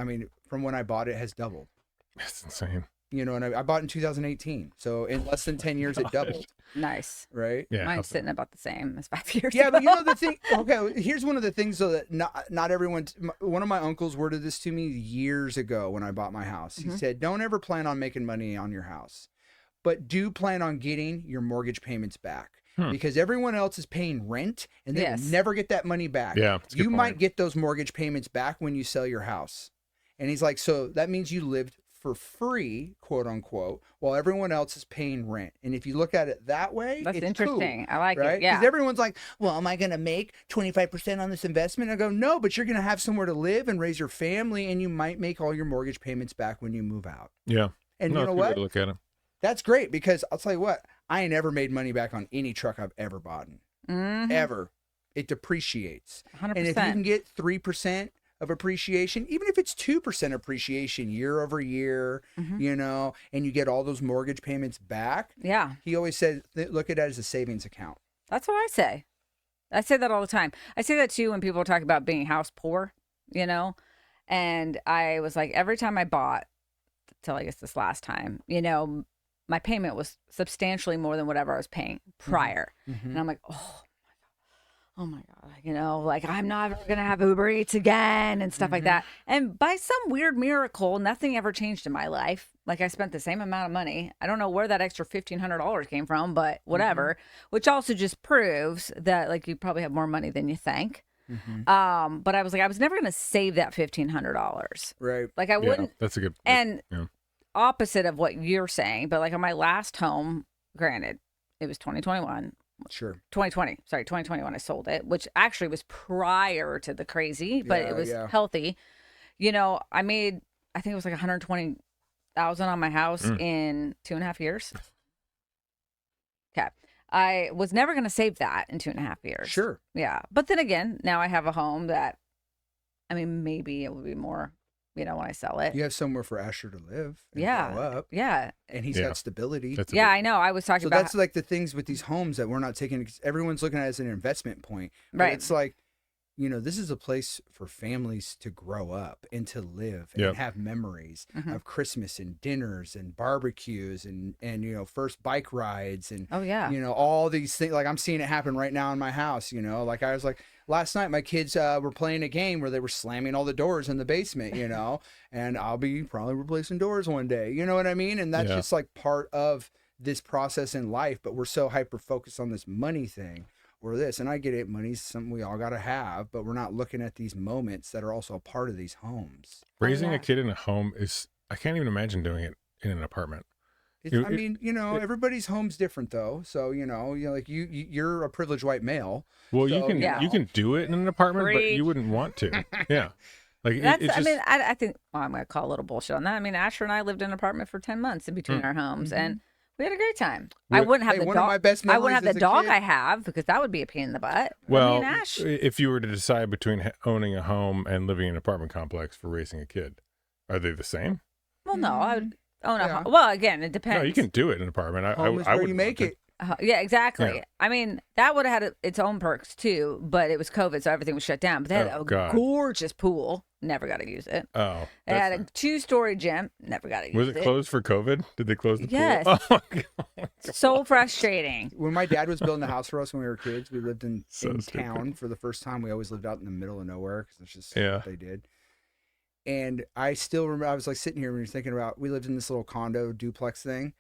Speaker 3: from when I bought it, has doubled.
Speaker 1: That's insane.
Speaker 3: you know, and I bought in 2018. So in less than 10 years, it doubled,
Speaker 2: Nice.
Speaker 3: right?
Speaker 1: Yeah.
Speaker 2: Mine's sitting about the same as 5 years
Speaker 3: Yeah,
Speaker 2: ago.
Speaker 3: but you know the thing. Okay, here's one of the things though that not everyone. One of my uncles worded this to me years ago when I bought my house. He said, "Don't ever plan on making money on your house, but do plan on getting your mortgage payments back." Because everyone else is paying rent and they will never get that money back.
Speaker 1: Yeah, that's a good
Speaker 3: you
Speaker 1: point.
Speaker 3: might get those mortgage payments back when you sell your house. And he's like, so that means you lived for free, quote unquote, while everyone else is paying rent. And if you look at it that way,
Speaker 2: That's
Speaker 3: it's
Speaker 2: interesting.
Speaker 3: cool,
Speaker 2: I like
Speaker 3: right?
Speaker 2: it. Yeah.
Speaker 3: Because everyone's like, well, am I going to make 25% on this investment? I go, no, but you're going to have somewhere to live and raise your family, and you might make all your mortgage payments back when you move out.
Speaker 1: Yeah.
Speaker 3: And
Speaker 1: No,
Speaker 3: you know
Speaker 1: it's a good way
Speaker 3: what?
Speaker 1: to look at it.
Speaker 3: That's great, because I'll tell you what, I ain't ever made money back on any truck I've ever bought. Ever. It depreciates.
Speaker 2: 100%.
Speaker 3: And if you can get 3% of appreciation, even if it's 2% appreciation year over year, you know, and you get all those mortgage payments back.
Speaker 2: Yeah.
Speaker 3: He always said, look at it as a savings account.
Speaker 2: That's what I say. I say that all the time. I say that too when people talk about being house poor, you know, and I was like, every time I bought, till I guess this last time, you know, my payment was substantially more than whatever I was paying prior. And I'm like, oh my God, you know, like I'm not ever going to have Uber Eats again and stuff like that. And by some weird miracle, nothing ever changed in my life. Like I spent the same amount of money. I don't know where that extra $1,500 came from, but whatever, which also just proves that like you probably have more money than you think. But I was like, I was never going to save that $1,500.
Speaker 3: Right.
Speaker 2: Like I wouldn't.
Speaker 1: That's a good.
Speaker 2: And
Speaker 1: yeah.
Speaker 2: opposite of what you're saying, but like on my last home, granted, it was 2021.
Speaker 3: Sure.
Speaker 2: 2021 I sold it, which actually was prior to the crazy, but it was healthy. You know, I think it was like 120,000 on my house in 2.5 years. Okay. I was never going to save that in 2.5 years.
Speaker 3: Sure.
Speaker 2: Yeah. But then again, now I have a home that, I mean, maybe it will be more, you know, when I sell it.
Speaker 3: You have somewhere for Asher to live and
Speaker 2: Yeah.
Speaker 3: grow up.
Speaker 2: Yeah.
Speaker 3: And he's got stability.
Speaker 2: Yeah, I know. I was talking
Speaker 3: So
Speaker 2: about.
Speaker 3: that's like the things with these homes that we're not taking. Everyone's looking at it as an investment point. But
Speaker 2: Right.
Speaker 3: It's like, you know, this is a place for families to grow up and to live and have memories of Christmas and dinners and barbecues and, you know, first bike rides and, you know, all these things. Like I'm seeing it happen right now in my house, you know, like I was like, last night my kids were playing a game where they were slamming all the doors in the basement, you know, and I'll be probably replacing doors one day, you know what I mean? And that's just like part of this process in life, but we're so hyper focused on this money thing. Or this, and I get it, money's something we all got to have, but we're not looking at these moments that are also a part of these homes.
Speaker 1: Raising a kid in a home is, I can't even imagine doing it in an apartment.
Speaker 3: I mean, you know, everybody's home's different though. So, you know, like you're a privileged white male.
Speaker 1: Well,
Speaker 3: so,
Speaker 1: you can do it in an apartment, but you wouldn't want to. Yeah. Like
Speaker 2: That's,
Speaker 1: it's just,
Speaker 2: I mean, I think, well, I'm going to call a little bullshit on that. I mean, Asher and I lived in an apartment for 10 months in between our homes, and we had a great time. I wouldn't have the
Speaker 3: one
Speaker 2: dog.
Speaker 3: of my best
Speaker 2: I wouldn't
Speaker 3: memories
Speaker 2: have the
Speaker 3: as a
Speaker 2: dog
Speaker 3: kid.
Speaker 2: I have because that would be a pain in the butt.
Speaker 1: well,
Speaker 2: I mean, Ash.
Speaker 1: if you were to decide between owning a home and living in an apartment complex for raising a kid, are they the same?
Speaker 2: Well, no, I would own a
Speaker 3: Yeah.
Speaker 2: home. Well, again, it depends.
Speaker 1: No, you can do it in an apartment.
Speaker 3: Home is
Speaker 1: I
Speaker 3: where
Speaker 1: would
Speaker 3: you make it.
Speaker 2: Yeah, exactly.
Speaker 1: Yeah.
Speaker 2: I mean, that would have had its own perks too, but it was COVID, so everything was shut down. But they had a gorgeous pool. Never got to use it.
Speaker 1: Oh.
Speaker 2: They had a 2-story gym. Never got to use it.
Speaker 1: Was it closed for COVID? Did they close the
Speaker 2: Yes.
Speaker 1: pool? Oh, my God.
Speaker 2: So frustrating.
Speaker 3: When my dad was building a house for us when we were kids, we lived in
Speaker 1: stupid.
Speaker 3: town for the first time. We always lived out in the middle of nowhere because that's just
Speaker 1: Yeah.
Speaker 3: what they did. And I still remember, I was like sitting here when you're thinking about, we lived in this little condo duplex thing.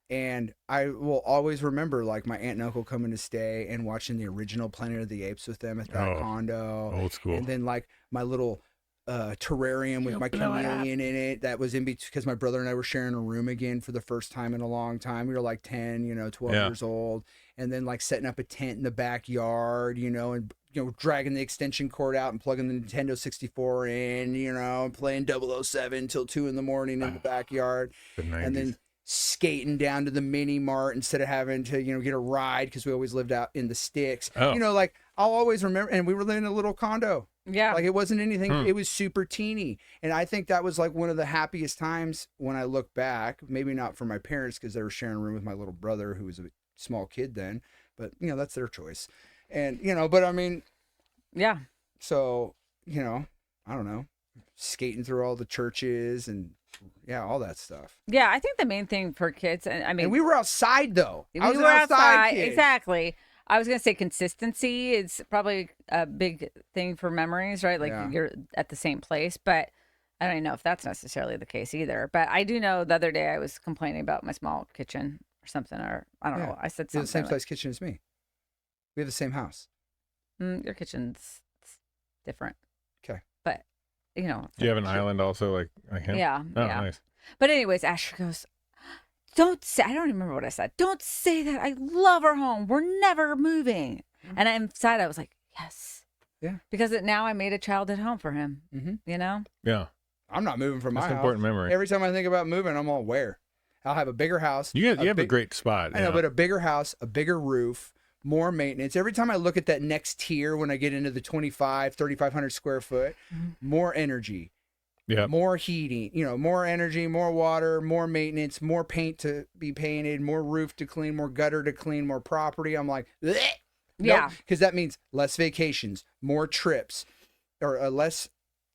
Speaker 3: And I will always remember like my aunt and uncle coming to stay and watching the original Planet of the Apes with them at that condo.
Speaker 1: Old school.
Speaker 3: And then like my little terrarium with my chameleon in it that was in between because my brother and I were sharing a room again for the first time in a long time. We were like 10, 12 years old. And then like setting up a tent in the backyard, and dragging the extension cord out and plugging the Nintendo 64 in, and playing 007 till 2 in the morning in the backyard. And then skating down to the mini mart instead of having to, get a ride because we always lived out in the sticks. Like I'll always remember, and we were living in a little condo.
Speaker 2: Yeah.
Speaker 3: Like it wasn't anything, it was super teeny. And I think that was like one of the happiest times when I look back, maybe not for my parents because they were sharing a room with my little brother who was a small kid then, but that's their choice. And, but I mean,
Speaker 2: yeah.
Speaker 3: So, I don't know. skating through all the churches and all that stuff.
Speaker 2: Yeah, I think the main thing for kids, and I mean,
Speaker 3: And we were outside though. I was
Speaker 2: we
Speaker 3: an
Speaker 2: were
Speaker 3: outside kid.
Speaker 2: exactly. I was gonna say consistency is probably a big thing for memories, right? Like you're at the same place, but I don't know if that's necessarily the case either. But I do know the other day I was complaining about my small kitchen or something, or I don't know. I said
Speaker 3: You
Speaker 2: something.
Speaker 3: have the same size kitchen as me. We have the same house.
Speaker 2: Your kitchen's different.
Speaker 3: Okay.
Speaker 2: But, you know.
Speaker 1: Do you have an island also like him?
Speaker 2: Yeah.
Speaker 1: Oh,
Speaker 2: yeah.
Speaker 1: nice.
Speaker 2: But anyways, Asher goes, don't say, I don't even remember what I said. Don't say that. I love our home. We're never moving. And inside I was like, yes.
Speaker 3: Yeah.
Speaker 2: Because now I made a childhood home for him, you know?
Speaker 1: Yeah.
Speaker 3: I'm not moving from my
Speaker 1: That's
Speaker 3: house.
Speaker 1: an important memory.
Speaker 3: Every time I think about moving, I'm all, where? I'll have a bigger house.
Speaker 1: You have a great spot.
Speaker 3: I know, but a bigger house, a bigger roof, more maintenance. Every time I look at that next tier when I get into the 3,500 square foot, more energy, more heating, more energy, more water, more maintenance, more paint to be painted, more roof to clean, more gutter to clean, more property. I'm like, bleh.
Speaker 2: Yeah.
Speaker 3: Because that means less vacations, more trips, or less.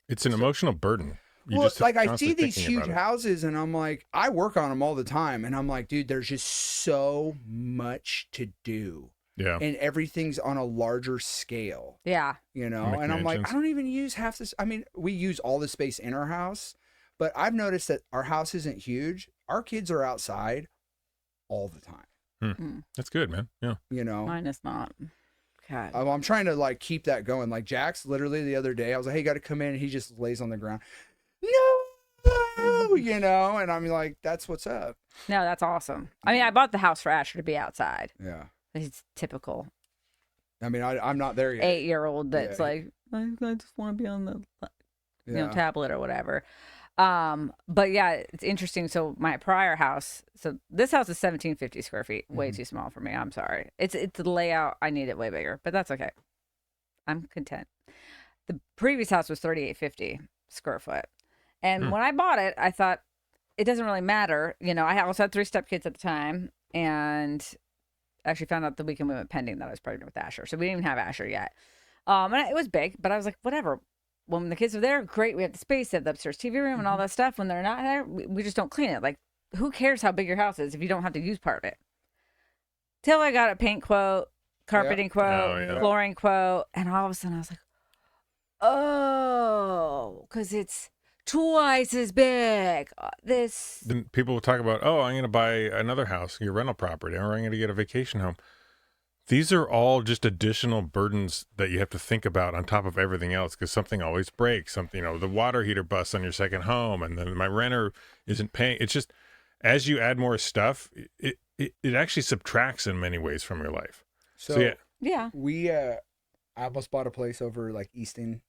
Speaker 1: It's an emotional burden.
Speaker 3: I see these huge houses and I'm like, I work on them all the time. And I'm like, dude, there's just so much to do.
Speaker 1: Yeah.
Speaker 3: And everything's on a larger scale.
Speaker 2: Yeah.
Speaker 3: And I'm like, I don't even use half this. I mean, we use all the space in our house, but I've noticed that our house isn't huge. Our kids are outside all the time.
Speaker 1: That's good, man. Yeah.
Speaker 2: Mine is not. God.
Speaker 3: I'm trying to like keep that going. Like Jax, literally the other day, I was like, hey, you got to come in. And he just lays on the ground. No, and I'm like, that's what's up.
Speaker 2: No, that's awesome. I mean, I bought the house for Asher to be outside.
Speaker 3: Yeah.
Speaker 2: He's typical.
Speaker 3: I mean, I'm not there yet.
Speaker 2: 8-year-old that's like, I just want to be on the tablet or whatever. But yeah, it's interesting. So my prior house, so this house is 1,750 square feet, way too small for me. I'm sorry. It's the layout. I need it way bigger, but that's okay. I'm content. The previous house was 3,850 square foot. And when I bought it, I thought it doesn't really matter. I also had 3 stepkids at the time, and actually found out the weekend we went pending that I was pregnant with Asher. So we didn't even have Asher yet. And it was big, but I was like, whatever. When the kids are there, great. We have the space, they have the upstairs TV room and all that stuff. When they're not there, we just don't clean it. Like, who cares how big your house is if you don't have to use part of it? Till I got a paint quote, carpeting quote, flooring quote. And all of a sudden I was like, oh, because it's twice as big.
Speaker 1: Then people will talk about, I'm going to buy another house, your rental property, or I'm going to get a vacation home. These are all just additional burdens that you have to think about on top of everything else, because something always breaks. Something, the water heater busts on your second home, and then my renter isn't paying. It's just, as you add more stuff, it actually subtracts in many ways from your life.
Speaker 3: So
Speaker 2: yeah.
Speaker 3: We I almost bought a place over like Easton,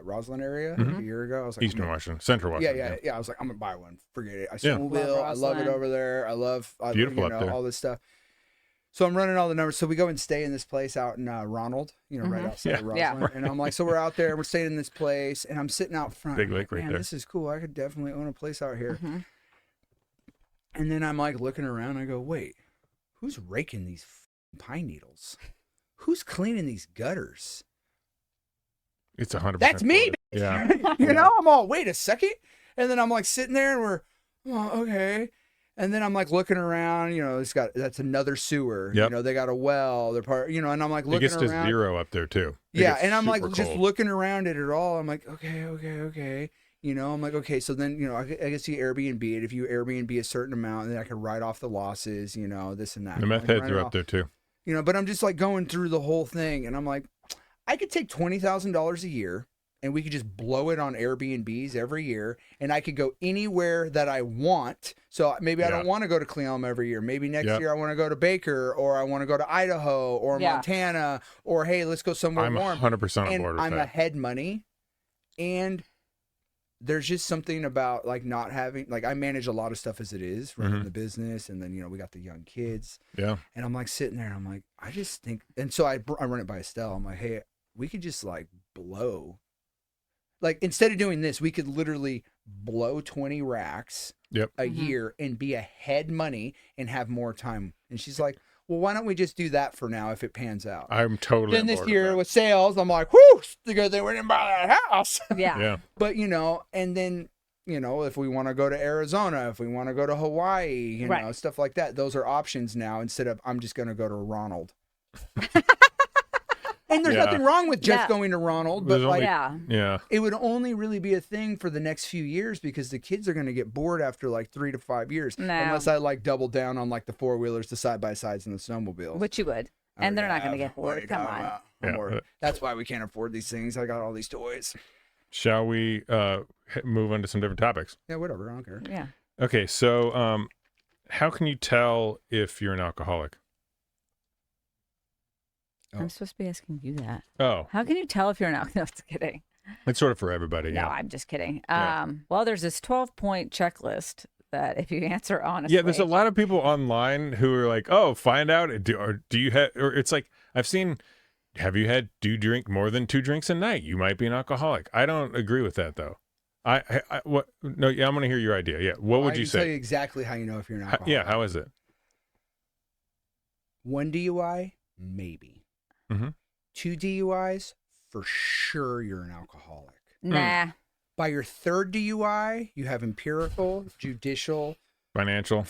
Speaker 3: Roslyn area a year ago. I was like,
Speaker 1: Eastern Washington, Central Washington.
Speaker 3: Yeah. I was like, I'm gonna buy one. Forget it. I snowmobile. I love it over there. I love
Speaker 1: beautiful up there.
Speaker 3: All this stuff. So I'm running all the numbers. So we go and stay in this place out in Ronald, right outside of Roslyn. Yeah. And I'm like, so we're out there and we're staying in this place, and I'm sitting out front.
Speaker 1: Big lake right there.
Speaker 3: This is cool. I could definitely own a place out here. And then I'm like looking around. I go, wait, who's raking these pine needles? Who's cleaning these gutters?
Speaker 1: It's 100%.
Speaker 3: That's me.
Speaker 1: Yeah.
Speaker 3: I'm all, wait a second. And then I'm like sitting there and we're, okay. And then I'm like looking around, that's another sewer.
Speaker 1: Yep.
Speaker 3: They got a well, they're part, and I'm like looking around.
Speaker 1: It gets to 0 up there too.
Speaker 3: And I'm like just looking around at it all. I'm like, okay. I'm like, okay. So then, I guess you Airbnb it. If you Airbnb a certain amount, then I can write off the losses, this and that.
Speaker 1: The meth heads are up there too.
Speaker 3: But I'm just like going through the whole thing, and I'm like, I could take $20,000 a year, and we could just blow it on Airbnbs every year, and I could go anywhere that I want. So maybe I don't want to go to Cleoma every year. Maybe next year I want to go to Baker, or I want to go to Idaho or Montana, or hey, let's go somewhere warm.
Speaker 1: I'm 100% on board with
Speaker 3: I'm
Speaker 1: that.
Speaker 3: ahead money, and there's just something about like not having, like I manage a lot of stuff as it is, running the business, and then we got the young kids.
Speaker 1: Yeah.
Speaker 3: And I'm like sitting there, and I'm like, I just think, and so I run it by Estelle. I'm like, hey, we could just like blow. Like, instead of doing this, we could literally blow 20 racks a year and be ahead money and have more time. And she's like, well, why don't we just do that for now if it pans out?
Speaker 1: I'm totally.
Speaker 3: Then
Speaker 1: on
Speaker 3: this
Speaker 1: board
Speaker 3: year
Speaker 1: with
Speaker 3: with sales, I'm like, whoo, because they went and buy that house.
Speaker 2: Yeah.
Speaker 1: that. Yeah.
Speaker 3: But, and then, if we want to go to Arizona, if we want to go to Hawaii,
Speaker 2: Right.
Speaker 3: stuff like that, those are options now instead of I'm just going to go to Ronald. And there's nothing wrong with just going to Ronald, but
Speaker 1: Yeah.
Speaker 3: it would only really be a thing for the next few years because the kids are going to get bored after like 3 to 5 years.
Speaker 2: No.
Speaker 3: Unless I double down on the 4-wheelers, the side-by-sides, and the snowmobiles.
Speaker 2: Which you would. And they're not going to get bored. Come on.
Speaker 1: Yeah.
Speaker 3: That's why we can't afford these things. I got all these toys.
Speaker 1: Shall we move on to some different topics?
Speaker 3: Yeah, whatever. I don't care.
Speaker 2: Yeah.
Speaker 1: Okay, so how can you tell if you're an alcoholic?
Speaker 3: Oh.
Speaker 2: I'm supposed to be asking you that.
Speaker 1: Oh,
Speaker 2: How can you tell if you're an alcoholic? No, just kidding.
Speaker 1: it's sort of for everybody.
Speaker 2: No,
Speaker 1: Yeah.
Speaker 2: I'm just kidding.
Speaker 1: Yeah.
Speaker 2: Well, there's this 12-point checklist that if you answer honestly.
Speaker 1: Yeah, there's a lot of people online who are like, "Oh, find out do you have?" Or it's like I've seen. Do you drink more than 2 drinks a night? You might be an alcoholic. I don't agree with that though. What? No, yeah, I'm gonna hear your idea. Yeah, what would
Speaker 3: I
Speaker 1: you
Speaker 3: can tell you
Speaker 1: say?
Speaker 3: exactly how you know if you're an alcoholic.
Speaker 1: Yeah, how is it?
Speaker 3: 1 DUI, maybe.
Speaker 1: Mm-hmm.
Speaker 3: 2 DUIs, for sure you're an alcoholic.
Speaker 2: Nah.
Speaker 3: By your 3rd DUI, you have empirical, judicial, financial,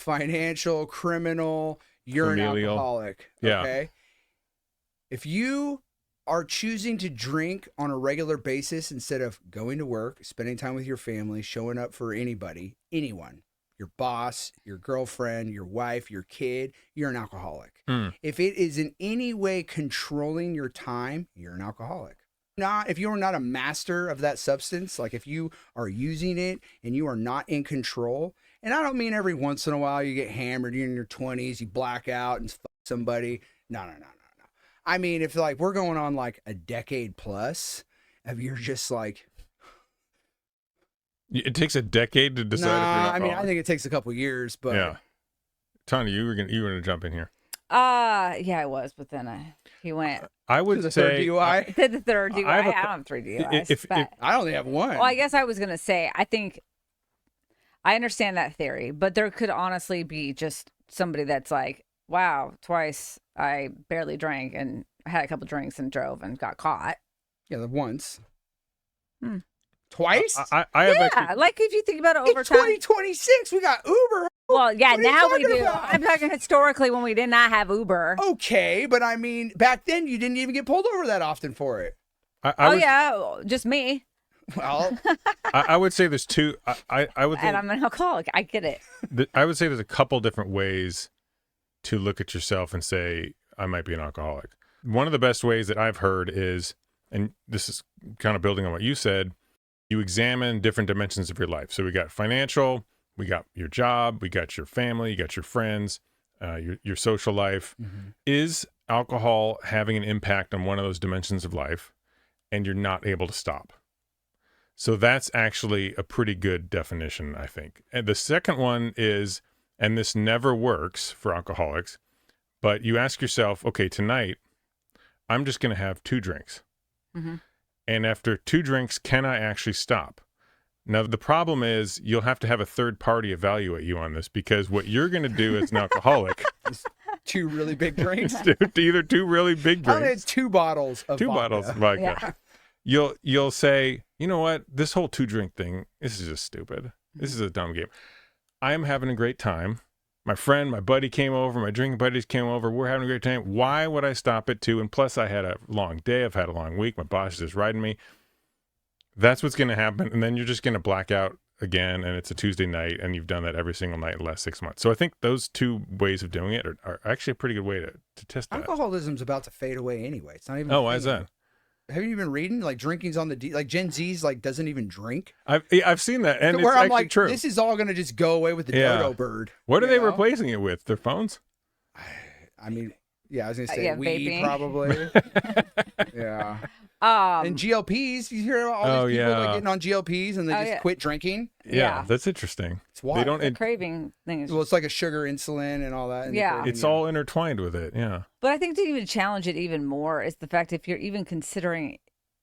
Speaker 3: criminal. You're
Speaker 1: Familial.
Speaker 3: an alcoholic.
Speaker 1: Yeah.
Speaker 3: Okay. If you are choosing to drink on a regular basis instead of going to work, spending time with your family, showing up for anyone, your boss, your girlfriend, your wife, your kid, you're an alcoholic. If it is in any way controlling your time, you're an alcoholic. If you're not a master of that substance, like if you are using it and you are not in control, and I don't mean every once in a while you get hammered, you're in your 20s, you black out and fuck somebody. No. I mean, if we're going on a decade plus of you're just
Speaker 1: It takes a decade to decide if you're an alcoholic.
Speaker 3: I think it takes a couple years, but
Speaker 1: Yeah. Tanya, you were gonna jump in here.
Speaker 2: Yeah, I was, but then he went
Speaker 1: I
Speaker 3: to
Speaker 1: would
Speaker 3: the
Speaker 1: say
Speaker 3: 3rd DUI.
Speaker 2: to the 3rd DUI.
Speaker 1: I have
Speaker 2: I
Speaker 1: a
Speaker 2: don't have 3 DUIs.
Speaker 1: if
Speaker 3: I only have 1.
Speaker 2: Well, I guess I was going to say, I think I understand that theory, but there could honestly be just somebody that's like, wow, twice I barely drank and had a couple drinks and drove and got caught.
Speaker 3: Yeah, the once.
Speaker 2: Hmm.
Speaker 3: Twice?
Speaker 1: I have
Speaker 2: Yeah,
Speaker 1: actually,
Speaker 2: like if you think about it
Speaker 3: In
Speaker 2: over time.
Speaker 3: 2026, we got Uber.
Speaker 2: Well, yeah,
Speaker 3: What are you
Speaker 2: now we
Speaker 3: talking
Speaker 2: do.
Speaker 3: about?
Speaker 2: I'm talking historically when we did not have Uber.
Speaker 3: Okay, but I mean, back then you didn't even get pulled over that often for it.
Speaker 2: Yeah, just me.
Speaker 3: Well,
Speaker 1: I would say there's two. I would think,
Speaker 2: And I'm an alcoholic. I get it.
Speaker 1: I would say there's a couple different ways to look at yourself and say I might be an alcoholic. One of the best ways that I've heard is, and this is kind of building on what you said, you examine different dimensions of your life. So we got financial, we got your job, we got your family, you got your friends, your social life.
Speaker 3: Mm-hmm.
Speaker 1: Is alcohol having an impact on one of those dimensions of life and you're not able to stop? So that's actually a pretty good definition, I think. And the second one is, and this never works for alcoholics, but you ask yourself, okay, tonight, I'm just going to have 2 drinks.
Speaker 2: Mm-hmm.
Speaker 1: And after 2 drinks, can I actually stop? Now, the problem is you'll have to have a third party evaluate you on this, because what you're going to do as an alcoholic
Speaker 3: 2 really big drinks.
Speaker 1: either 2 really big
Speaker 3: I think
Speaker 1: drinks,
Speaker 3: it's 2 bottles of
Speaker 1: 2
Speaker 3: vodka.
Speaker 1: bottles of vodka.
Speaker 2: Yeah.
Speaker 1: You'll say, you know what? This whole 2 drink thing, this is just stupid. This is a dumb game. I'm having a great time. My buddy came over. My drinking buddies came over. We're having a great time. Why would I stop at 2? And plus, I had a long day. I've had a long week. My boss is just riding me. That's what's going to happen. And then you're just going to black out again. And it's a Tuesday night. And you've done that every single night in the last 6 months. So I think those 2 ways of doing it are actually a pretty good way to test that.
Speaker 3: Alcoholism's about to fade away anyway. It's not even.
Speaker 1: Oh, why is that?
Speaker 3: Have you been reading drinking's on the Gen Z's doesn't even drink?
Speaker 1: I've seen that, and
Speaker 3: Where
Speaker 1: it's
Speaker 3: I'm
Speaker 1: actually
Speaker 3: like,
Speaker 1: true.
Speaker 3: this is all gonna just go away with the
Speaker 1: Yeah.
Speaker 3: dodo bird.
Speaker 1: What are
Speaker 3: you
Speaker 1: they
Speaker 3: know?
Speaker 1: replacing it with? Their phones?
Speaker 3: I mean, yeah, I was gonna say
Speaker 2: Yeah,
Speaker 3: weed
Speaker 2: vaping.
Speaker 3: probably. Yeah, and
Speaker 2: Um,
Speaker 3: GLPs. You hear all these people
Speaker 1: yeah.
Speaker 3: getting on GLPs and they
Speaker 2: Oh,
Speaker 3: just
Speaker 2: yeah.
Speaker 3: quit drinking.
Speaker 1: Yeah,
Speaker 2: Yeah.
Speaker 1: that's interesting.
Speaker 3: It's wild.
Speaker 1: They don't.
Speaker 2: the craving thing is.
Speaker 3: Well, it's like a sugar insulin and all that. and the
Speaker 2: Yeah.
Speaker 3: craving,
Speaker 1: It's all intertwined with it. Yeah.
Speaker 2: But I think to even challenge it even more is the fact if you're even considering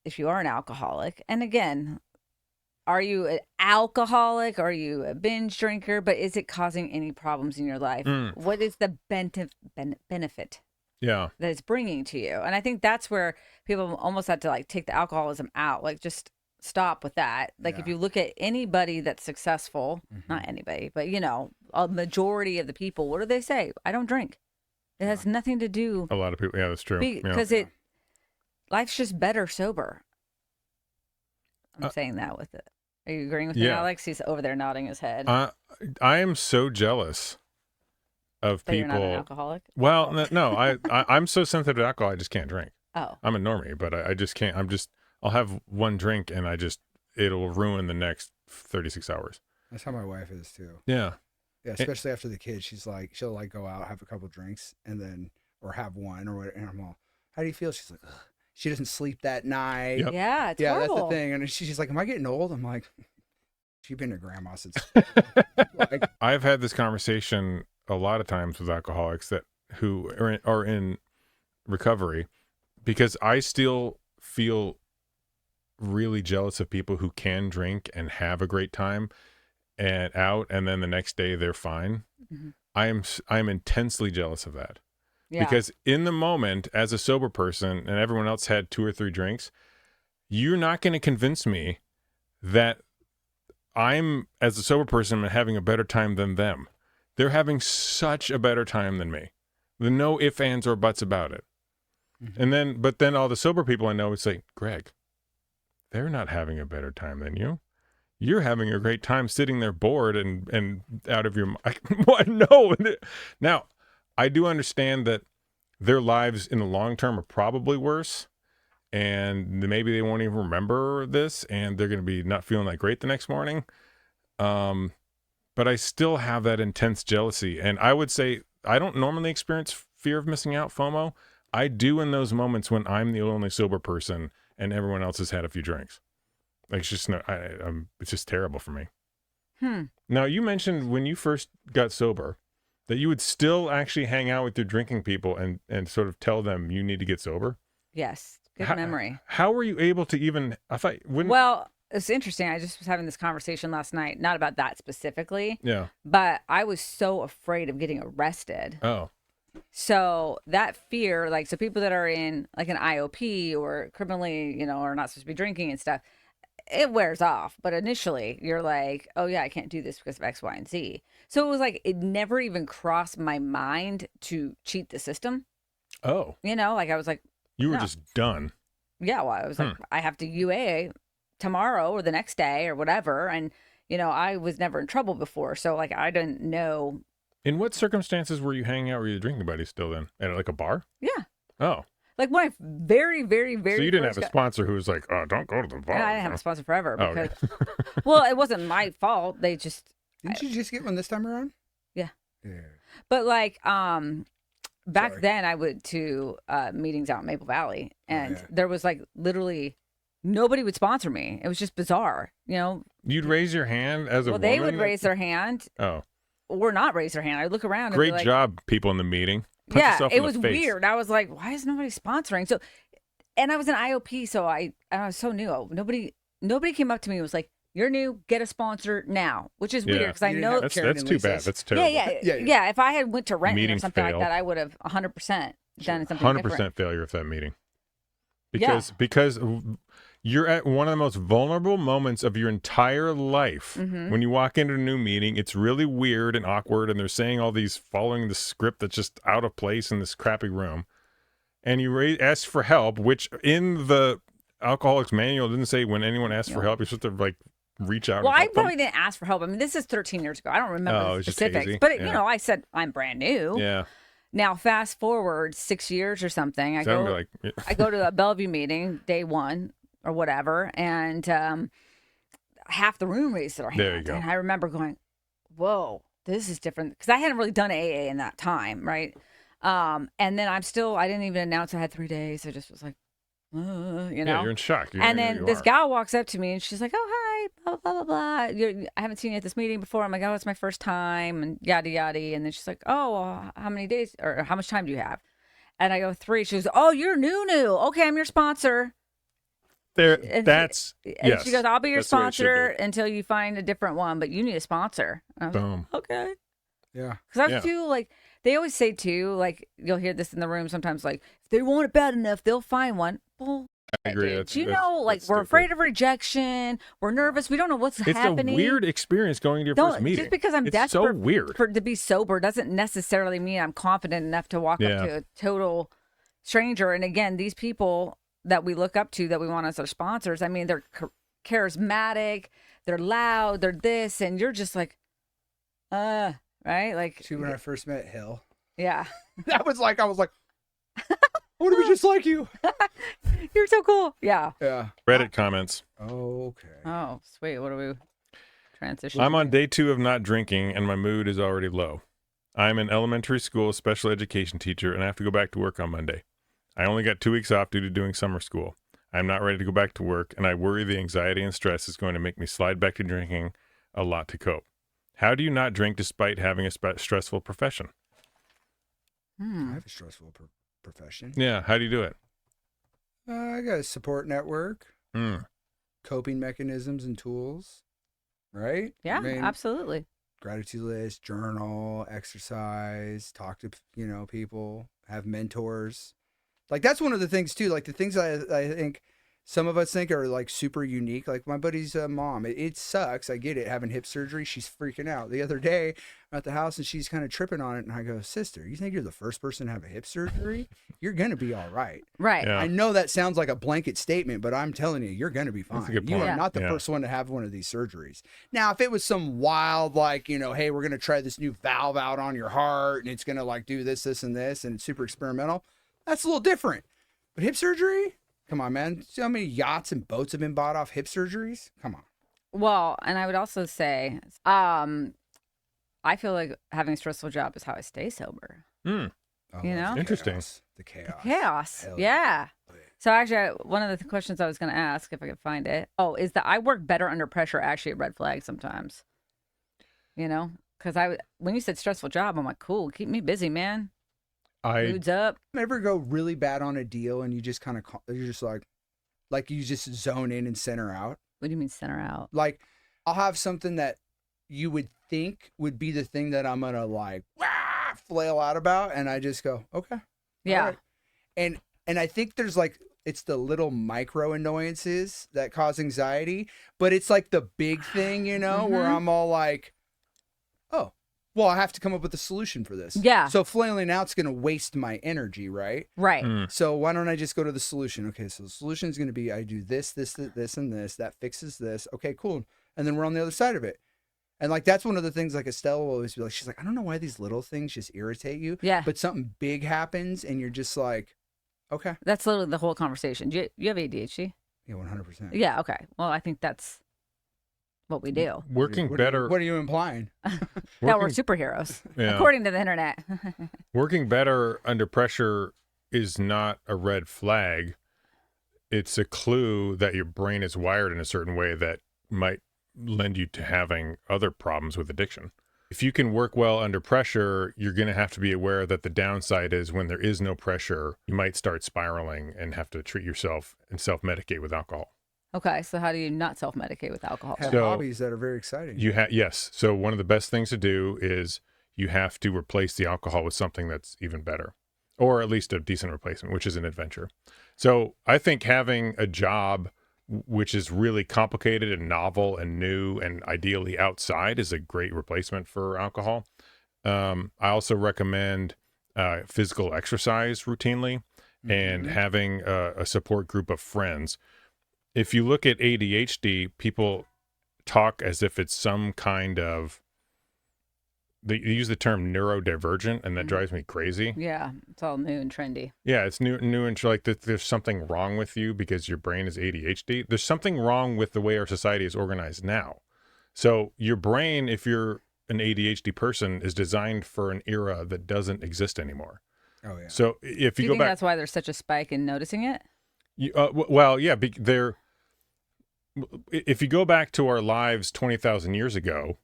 Speaker 2: if you are an alcoholic, and again, are you an alcoholic? Are you a binge drinker? But is it causing any problems in your life? What is the benefit
Speaker 1: Yeah.
Speaker 2: that it's bringing to you? And I think that's where people almost have to like take the alcoholism out, like just stop with that. Like if you look at anybody that's successful, not anybody, but you know, a majority of the people, what do they say? I don't drink. It has nothing to do.
Speaker 1: A lot of people. Yeah, that's true.
Speaker 2: Because life's just better sober. I'm saying that with it. Are you agreeing with me, Alex? He's over there nodding his head.
Speaker 1: I am so jealous of
Speaker 2: that
Speaker 1: people.
Speaker 2: You're not an alcoholic?
Speaker 1: Well, no, I'm so sensitive to alcohol. I just can't drink.
Speaker 2: Oh.
Speaker 1: I'm a normie, but I just can't. I'll have one drink and it'll ruin the next 36 hours.
Speaker 3: That's how my wife is too.
Speaker 1: Yeah.
Speaker 3: Yeah, especially after the kids, she'll like go out, have a couple drinks, and then or have one or whatever. And I'm all, how do you feel? She's like, ugh. She doesn't sleep that night.
Speaker 1: Yep.
Speaker 2: Yeah, it's
Speaker 3: yeah,
Speaker 2: horrible.
Speaker 3: that's the thing. And she's like, am I getting old? I'm like, she's been to grandma since. Like,
Speaker 1: I've had this conversation a lot of times with alcoholics who are in recovery, because I still feel really jealous of people who can drink and have a great time and then the next day they're fine. I'm intensely jealous of that.
Speaker 2: Yeah.
Speaker 1: Because in the moment, as a sober person, and everyone else had 2 or 3 drinks, you're not going to convince me that I'm, as a sober person, having a better time than them. They're having such a better time than me. There's no ifs, ands, or buts about it. But then all the sober people I know would say, Greg, they're not having a better time than you. You're having a great time sitting there bored and out of your mind. What? No. Now, I do understand that their lives in the long term are probably worse, and maybe they won't even remember this, and they're going to be not feeling that great the next morning. But I still have that intense jealousy, and I would say I don't normally experience fear of missing out, FOMO. I do in those moments when I'm the only sober person and everyone else has had a few drinks. Like it's just it's just terrible for me. Now, you mentioned when you first got sober that you would still actually hang out with your drinking people and sort of tell them you need to get sober.
Speaker 2: Yes. Good memory.
Speaker 1: How were you able to even,
Speaker 2: Well, it's interesting. I just was having this conversation last night, not about that specifically.
Speaker 1: Yeah.
Speaker 2: But I was so afraid of getting arrested.
Speaker 1: Oh.
Speaker 2: So that fear, like, so people that are in like an IOP or criminally, you know, are not supposed to be drinking and stuff, it wears off. But initially you're like, oh yeah, I can't do this because of X, Y, and Z. So it was like, it never even crossed my mind to cheat the system.
Speaker 1: Oh.
Speaker 2: You know, like I was like,
Speaker 1: you were just done.
Speaker 2: Yeah. Well, I was like, I have to UA tomorrow or the next day or whatever. And, you know, I was never in trouble before. So like, I didn't know.
Speaker 1: In what circumstances were you hanging out with your drinking buddies still then? At like a bar?
Speaker 2: Yeah.
Speaker 1: Oh.
Speaker 2: Like when I very, very, very.
Speaker 1: So you didn't have a sponsor who was like, "Oh, don't go to the bar."
Speaker 2: I didn't have a sponsor forever because,
Speaker 1: okay.
Speaker 2: Well, it wasn't my fault. They just.
Speaker 3: Didn't you just get one this time around?
Speaker 2: Yeah.
Speaker 3: Yeah.
Speaker 2: But like, back then I went to meetings out in Maple Valley, and there was like literally nobody would sponsor me. It was just bizarre, you know.
Speaker 1: You'd raise your hand as a woman.
Speaker 2: Well, they would raise their hand.
Speaker 1: Oh.
Speaker 2: Or not raise their hand. I'd look around.
Speaker 1: Great
Speaker 2: and be like,
Speaker 1: job, people in the meeting. Punch yourself
Speaker 2: it
Speaker 1: in the
Speaker 2: was
Speaker 1: face.
Speaker 2: weird. I was like, why is nobody sponsoring? So, and I was an IOP, so I was so new. Nobody came up to me and was like, "You're new, get a sponsor now," which is weird because I know
Speaker 1: that's too bad. That's terrible.
Speaker 2: Yeah. If I had went to Renton
Speaker 1: Meeting
Speaker 2: or something
Speaker 1: failed.
Speaker 2: like that, I would have 100% done something
Speaker 1: 100%
Speaker 2: different.
Speaker 1: failure of that meeting. Because you're at one of the most vulnerable moments of your entire life. When you walk into a new meeting, it's really weird and awkward, and they're saying all these, following the script that's just out of place in this crappy room. And you ask for help, which in the Alcoholics Manual didn't say when anyone asks for help, you're supposed to like reach out.
Speaker 2: Well,
Speaker 1: and
Speaker 2: I
Speaker 1: help
Speaker 2: probably
Speaker 1: them.
Speaker 2: didn't ask for help. I mean, this is 13 years ago. I don't remember the
Speaker 1: just
Speaker 2: specifics,
Speaker 1: hazy.
Speaker 2: but you know, I said I'm brand new.
Speaker 1: Yeah.
Speaker 2: Now, fast forward 6 years or something, I go to a Bellevue meeting, day one or whatever, and half the room raised their hand.
Speaker 1: There you go.
Speaker 2: And I remember going, "Whoa, this is different," because I hadn't really done AA in that time, right? And then I didn't even announce I had 3 days. I just was like, you know.
Speaker 1: Yeah, you're in shock.
Speaker 2: And then this gal walks up to me and she's like, "Oh, hi, blah, blah, blah, blah. I haven't seen you at this meeting before." I'm like, "Oh, it's my first time," and yada, yada. And then she's like, "Oh, how many days or how much time do you have?" And I go, 3. She goes, "Oh, you're new. Okay, I'm your sponsor."
Speaker 1: That's
Speaker 2: And
Speaker 1: yes.
Speaker 2: she goes, I'll be your
Speaker 1: That's the way it should be.
Speaker 2: sponsor until you find a different one, but you need a sponsor. And I was
Speaker 1: Boom.
Speaker 2: like, okay.
Speaker 3: Yeah.
Speaker 2: Because I
Speaker 1: Yeah.
Speaker 2: was too, like, they always say too, like, you'll hear this in the room sometimes, like, if they want it bad enough, they'll find one. Well,
Speaker 1: I agree.
Speaker 2: dude,
Speaker 1: That's,
Speaker 2: you
Speaker 1: that's-
Speaker 2: know, like,
Speaker 1: that's
Speaker 2: we're
Speaker 1: stupid.
Speaker 2: afraid of rejection. We're nervous. We don't know what's
Speaker 1: It's
Speaker 2: happening.
Speaker 1: a weird experience going to your
Speaker 2: Don't,
Speaker 1: first meeting.
Speaker 2: just because I'm
Speaker 1: it's
Speaker 2: desperate
Speaker 1: so weird.
Speaker 2: to be sober doesn't necessarily mean I'm confident enough to walk
Speaker 1: Yeah.
Speaker 2: up to a total stranger. And again, these people that we look up to that we want as our sponsors, I mean, they're charismatic, they're loud, they're this, and you're just like, right? Like,
Speaker 3: See, when I first met Hill,
Speaker 2: yeah.
Speaker 3: I was like, I want to be just like you.
Speaker 2: You're so cool. Yeah.
Speaker 3: Yeah.
Speaker 1: Reddit comments.
Speaker 3: Okay.
Speaker 2: Oh, sweet. What are we transition?
Speaker 1: I'm on day 2 of not drinking, and my mood is already low. I'm an elementary school special education teacher, and I have to go back to work on Monday. I only got 2 weeks off due to doing summer school. I'm not ready to go back to work, and I worry the anxiety and stress is going to make me slide back to drinking a lot to cope. How do you not drink despite having a stressful profession?
Speaker 3: I have a stressful profession.
Speaker 1: Yeah, how do you do it?
Speaker 3: I got a support network,
Speaker 1: Mm.
Speaker 3: coping mechanisms and tools, right?
Speaker 2: Yeah,
Speaker 3: I mean,
Speaker 2: absolutely.
Speaker 3: gratitude list, journal, exercise, talk to, people, have mentors. Like, that's one of the things too. Like, the things I think some of us think are like super unique. Like my buddy's mom, it sucks. I get it. Having hip surgery, she's freaking out. The other day, I'm at the house and she's kind of tripping on it. And I go, sister, you think you're the first person to have a hip surgery? You're going to be all right.
Speaker 2: Right.
Speaker 1: Yeah.
Speaker 3: I know that sounds like a blanket statement, but I'm telling you, you're going to be
Speaker 1: That's a
Speaker 3: fine.
Speaker 1: good
Speaker 3: You
Speaker 1: point.
Speaker 3: are not the
Speaker 1: Yeah.
Speaker 3: first one to have one of these surgeries. Now, if it was some wild, like, hey, we're going to try this new valve out on your heart and it's going to like do this, this, and this, and it's super experimental, that's a little different. But hip surgery? Come on, man. See how many yachts and boats have been bought off hip surgeries? Come on.
Speaker 2: Well, and I would also say, I feel like having a stressful job is how I stay sober.
Speaker 1: Mm.
Speaker 3: Oh,
Speaker 2: You know?
Speaker 3: the
Speaker 1: Interesting.
Speaker 3: chaos. The chaos.
Speaker 2: Chaos.
Speaker 3: Hell
Speaker 2: Yeah.
Speaker 3: yeah.
Speaker 2: So actually, one of the questions I was going to ask, if I could find it, is that I work better under pressure. Actually, a red flag sometimes. Because when you said stressful job, I'm like, cool, keep me busy, man. Mood's up.
Speaker 3: Ever go really bad on a deal and you just kind of, you're just like you just zone in and center out?
Speaker 2: What do you mean center out?
Speaker 3: Like, I'll have something that you would think would be the thing that I'm going to like flail out about. And I just go, okay.
Speaker 2: Yeah.
Speaker 3: all right. And I think there's like, it's the little micro annoyances that cause anxiety, but it's like the big thing, where I'm all like, oh, well, I have to come up with a solution for this.
Speaker 2: Yeah.
Speaker 3: So flailing out's going to waste my energy, right?
Speaker 2: Right.
Speaker 1: Mm.
Speaker 3: So why don't I just go to the solution? Okay, so the solution is going to be I do this, this, this, and this. That fixes this. Okay, cool. And then we're on the other side of it. And like that's one of the things like Estelle will always be like, she's like, I don't know why these little things just irritate you.
Speaker 2: Yeah.
Speaker 3: But something big happens and you're just like, okay.
Speaker 2: That's literally the whole conversation. You have ADHD?
Speaker 3: Yeah, 100%.
Speaker 2: Yeah. Okay. Well, I think that's what we do.
Speaker 1: Working
Speaker 3: What
Speaker 1: better.
Speaker 3: What are you implying?
Speaker 2: That we're superheroes,
Speaker 1: Yeah.
Speaker 2: according to the internet.
Speaker 1: Working better under pressure is not a red flag. It's a clue that your brain is wired in a certain way that might lend you to having other problems with addiction. If you can work well under pressure, you're going to have to be aware that the downside is when there is no pressure, you might start spiraling and have to treat yourself and self-medicate with alcohol.
Speaker 2: Okay. So how do you not self-medicate with alcohol?
Speaker 3: Have
Speaker 1: So-
Speaker 3: hobbies that are very exciting.
Speaker 1: Yes. So one of the best things to do is you have to replace the alcohol with something that's even better, or at least a decent replacement, which is an adventure. So I think having a job which is really complicated and novel and new and ideally outside is a great replacement for alcohol. I also recommend physical exercise routinely and having a support group of friends. If you look at ADHD, people talk as if it's some kind of, they use the term neurodivergent, and that drives me crazy.
Speaker 2: Yeah. It's all new and trendy.
Speaker 1: Yeah, it's new and like there's something wrong with you because your brain is ADHD. There's something wrong with the way our society is organized now. So your brain, if you're an ADHD person, is designed for an era that doesn't exist anymore.
Speaker 3: Oh, yeah.
Speaker 1: So if
Speaker 2: Do
Speaker 1: you
Speaker 2: you
Speaker 1: go
Speaker 2: think
Speaker 1: back,
Speaker 2: that's why there's such a spike in noticing it?
Speaker 1: well, yeah, if you go back to our lives 20,000 years ago,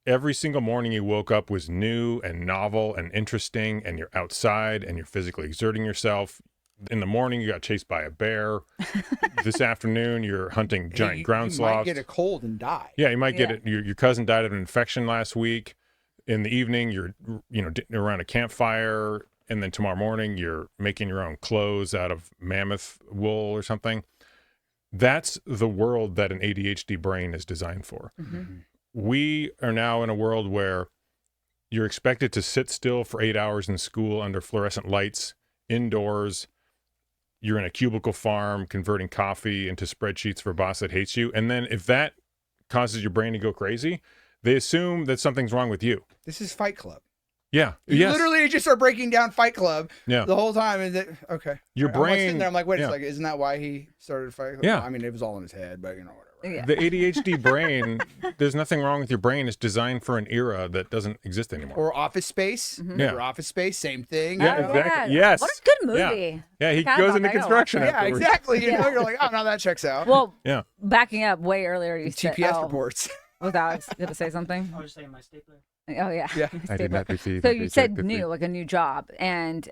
Speaker 1: every single morning you woke up was new and novel and interesting, and you're outside and you're physically exerting yourself. in the morning you got chased by a bear. This afternoon you're hunting giant ground
Speaker 3: you
Speaker 1: sloths.
Speaker 3: might get a cold and die.
Speaker 1: Yeah, you might get it. Your cousin died of an infection last week. In the evening, you're around a campfire, and then tomorrow morning you're making your own clothes out of mammoth wool or something. That's the world that an ADHD brain is designed for.
Speaker 2: Mm-hmm.
Speaker 1: We are now in a world where you're expected to sit still for 8 hours in school under fluorescent lights, indoors. You're in a cubicle farm converting coffee into spreadsheets for a boss that hates you. And then if that causes your brain to go crazy, they assume that something's wrong with you.
Speaker 3: This is Fight Club.
Speaker 1: Yeah.
Speaker 3: You literally just are breaking down Fight Club the whole time. And okay.
Speaker 1: Your
Speaker 3: I'm like
Speaker 1: brain.
Speaker 3: sitting there, I'm like, wait a second. Isn't that why he started Fight Club?
Speaker 1: Yeah.
Speaker 3: I mean, it was all in his head, but whatever.
Speaker 2: Yeah.
Speaker 1: The ADHD brain, there's nothing wrong with your brain. It's designed for an era that doesn't exist anymore.
Speaker 3: Or Office Space.
Speaker 2: Mm-hmm.
Speaker 3: Remember Office Space, same thing.
Speaker 1: Yeah,
Speaker 2: Oh,
Speaker 1: exactly.
Speaker 2: yeah.
Speaker 1: Yes.
Speaker 2: What a good movie.
Speaker 1: Yeah, he
Speaker 2: God,
Speaker 1: goes
Speaker 2: I'm
Speaker 1: into
Speaker 2: not gonna
Speaker 1: construction
Speaker 2: watch
Speaker 3: Yeah,
Speaker 1: afterwards.
Speaker 3: exactly. You know, you're like, oh, now that checks out.
Speaker 2: Well,
Speaker 1: Yeah.
Speaker 2: backing up way earlier, you said,
Speaker 3: TPS reports.
Speaker 2: Was Alex going to say something?
Speaker 4: I was just saying my stapler.
Speaker 2: Oh, yeah.
Speaker 3: Yeah.
Speaker 1: I did not receive.
Speaker 2: So
Speaker 1: a
Speaker 2: you
Speaker 1: paycheck
Speaker 2: said
Speaker 1: this week.
Speaker 2: new, like a new job. And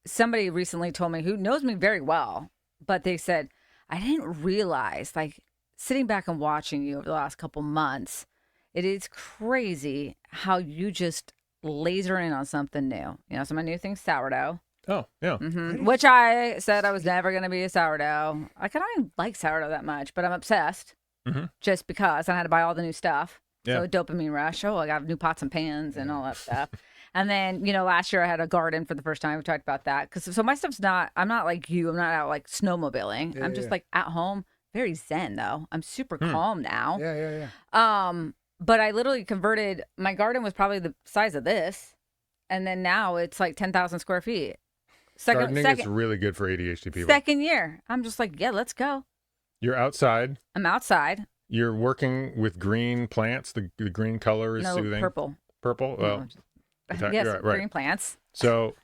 Speaker 2: somebody recently told me, who knows me very well, but they said, I didn't realize, like, sitting back and watching you over the last couple months, it is crazy how you just laser in on something new. You know, so my new thing's sourdough.
Speaker 1: Oh, yeah.
Speaker 2: Mm-hmm. Which I said I was never going to be a sourdough. I don't even like sourdough that much, but I'm obsessed just because I had to buy all the new stuff.
Speaker 1: Yeah.
Speaker 2: So a dopamine rush. Oh, I got new pots and pans and all that stuff. And then, last year I had a garden for the first time. We talked about that. So my stuff's I'm not like you. I'm not out like snowmobiling. I'm just like at home, very zen though. I'm super calm now.
Speaker 3: Yeah.
Speaker 2: But I literally converted, my garden was probably the size of this. And then now it's like 10,000 square feet.
Speaker 1: Gardening is really good for ADHD people.
Speaker 2: Second year. I'm just like, yeah, let's go.
Speaker 1: You're outside.
Speaker 2: I'm outside.
Speaker 1: You're working with green plants. The green color is
Speaker 2: No,
Speaker 1: soothing.
Speaker 2: purple.
Speaker 1: Purple?
Speaker 2: No,
Speaker 1: Well,
Speaker 2: yes,
Speaker 1: right.
Speaker 2: green plants.
Speaker 1: So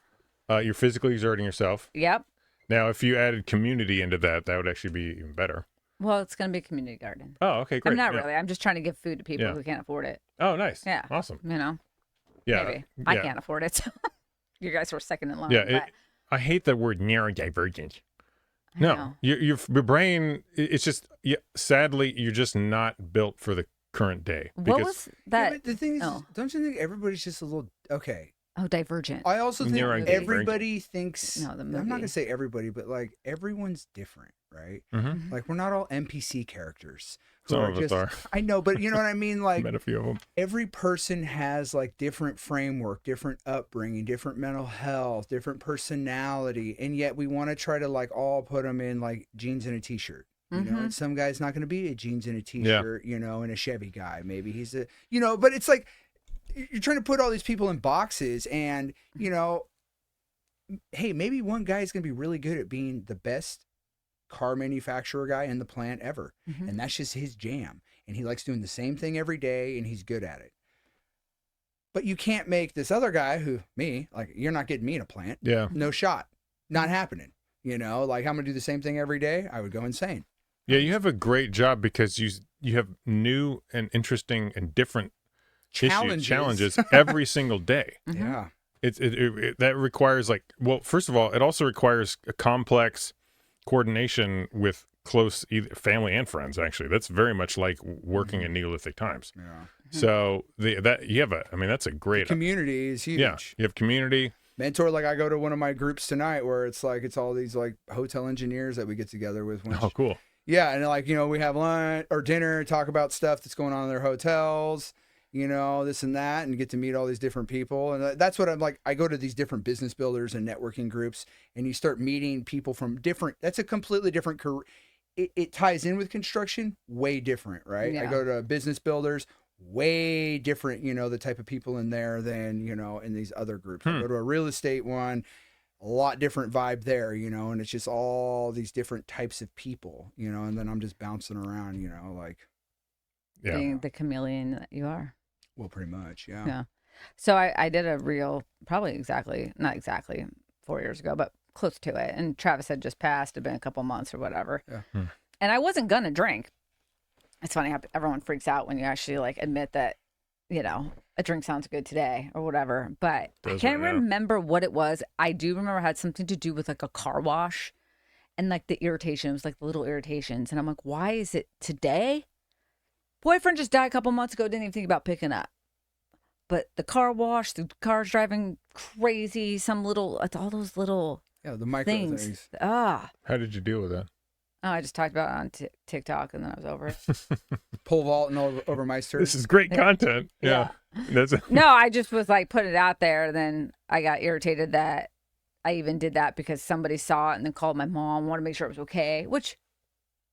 Speaker 1: you're physically exerting yourself.
Speaker 2: Yep.
Speaker 1: Now, if you added community into that, that would actually be even better.
Speaker 2: Well, it's going to be a community garden.
Speaker 1: Oh, okay, great.
Speaker 2: I'm not really. I'm just trying to give food to people
Speaker 1: Yeah.
Speaker 2: who can't afford it.
Speaker 1: Oh, nice.
Speaker 2: Yeah.
Speaker 1: Awesome.
Speaker 2: Yeah.
Speaker 1: Yeah.
Speaker 2: Maybe. I can't afford it. So you guys were second in line.
Speaker 1: Yeah.
Speaker 2: but
Speaker 1: I hate the word neurodivergent.
Speaker 2: I
Speaker 1: No,
Speaker 2: know.
Speaker 1: your brain, it's just, sadly, you're just not built for the current day.
Speaker 2: What was that?
Speaker 3: but the thing is,
Speaker 2: oh.
Speaker 3: don't you think everybody's just a little okay?
Speaker 2: Oh, Divergent.
Speaker 3: I also think
Speaker 1: Neurodivergent.
Speaker 3: everybody thinks.
Speaker 2: No, the
Speaker 3: I'm not
Speaker 2: movie.
Speaker 3: gonna say everybody, but like everyone's different, right?
Speaker 1: Mm-hmm.
Speaker 3: Like we're not all NPC characters. who
Speaker 1: Some of us
Speaker 3: just,
Speaker 1: are.
Speaker 3: I know, but you know what I mean. Like
Speaker 1: Met a few of them.
Speaker 3: every person has like different framework, different upbringing, different mental health, different personality, and yet we want to try to like all put them in like jeans and a t-shirt. You know, and some guy's not going to be a jeans and a t-shirt, and a Chevy guy. Maybe he's but it's like you're trying to put all these people in boxes, and hey, maybe one guy is going to be really good at being the best car manufacturer guy in the plant ever, and that's just his jam, and he likes doing the same thing every day, and he's good at it. But you can't make this other guy you're not getting me in a plant.
Speaker 1: Yeah.
Speaker 3: No shot. Not happening. Like I'm going to do the same thing every day. I would go insane.
Speaker 1: Yeah, you have a great job because you have new and interesting and different challenges every single day.
Speaker 3: Yeah.
Speaker 1: That requires first of all, it also requires a complex coordination with close either family and friends. Actually, that's very much like working in Neolithic times.
Speaker 3: Yeah.
Speaker 1: So that's a great
Speaker 3: Community is huge.
Speaker 1: Yeah, you have community.
Speaker 3: Mentor, like I go to one of my groups tonight where it's all these like hotel engineers that we get together with.
Speaker 1: Oh, cool.
Speaker 3: Yeah, and we have lunch or dinner, talk about stuff that's going on in their hotels, this and that, and get to meet all these different people. And that's what I'm like. I go to these different business builders and networking groups, and you start meeting people from different. That's a completely different career. It ties in with construction, way different, right?
Speaker 2: Yeah.
Speaker 3: I go to business builders, way different, the type of people in there than, in these other groups. I go to a real estate one, a lot different vibe there, and it's just all these different types of people, and then I'm just bouncing around,
Speaker 2: Being the chameleon that you are.
Speaker 3: Well, pretty much. Yeah.
Speaker 2: Yeah. So I did a reel, probably not exactly 4 years ago, but close to it. And Travis had just passed. It'd been a couple months or whatever.
Speaker 3: Yeah.
Speaker 2: And I wasn't going to drink. It's funny how everyone freaks out when you actually like admit that, a drink sounds good today or whatever, but I
Speaker 1: Does
Speaker 2: can't
Speaker 1: right now.
Speaker 2: remember what it was. I do remember it had something to do with like a car wash and like the irritation. It was like the little irritations. And I'm like, why is it today? Boyfriend just died a couple months ago, didn't even think about picking up. But the car wash, the car's driving crazy, it's all those little
Speaker 3: Yeah, the micro
Speaker 2: things.
Speaker 3: things.
Speaker 2: Ah.
Speaker 1: How did you deal with that?
Speaker 2: Oh, I just talked about it on TikTok and then I was over it.
Speaker 3: Pole vault and over Meister.
Speaker 1: This is great content. Yeah. That's
Speaker 2: No, I just was like, put it out there. Then I got irritated that I even did that because somebody saw it and then called my mom, wanted to make sure it was okay, which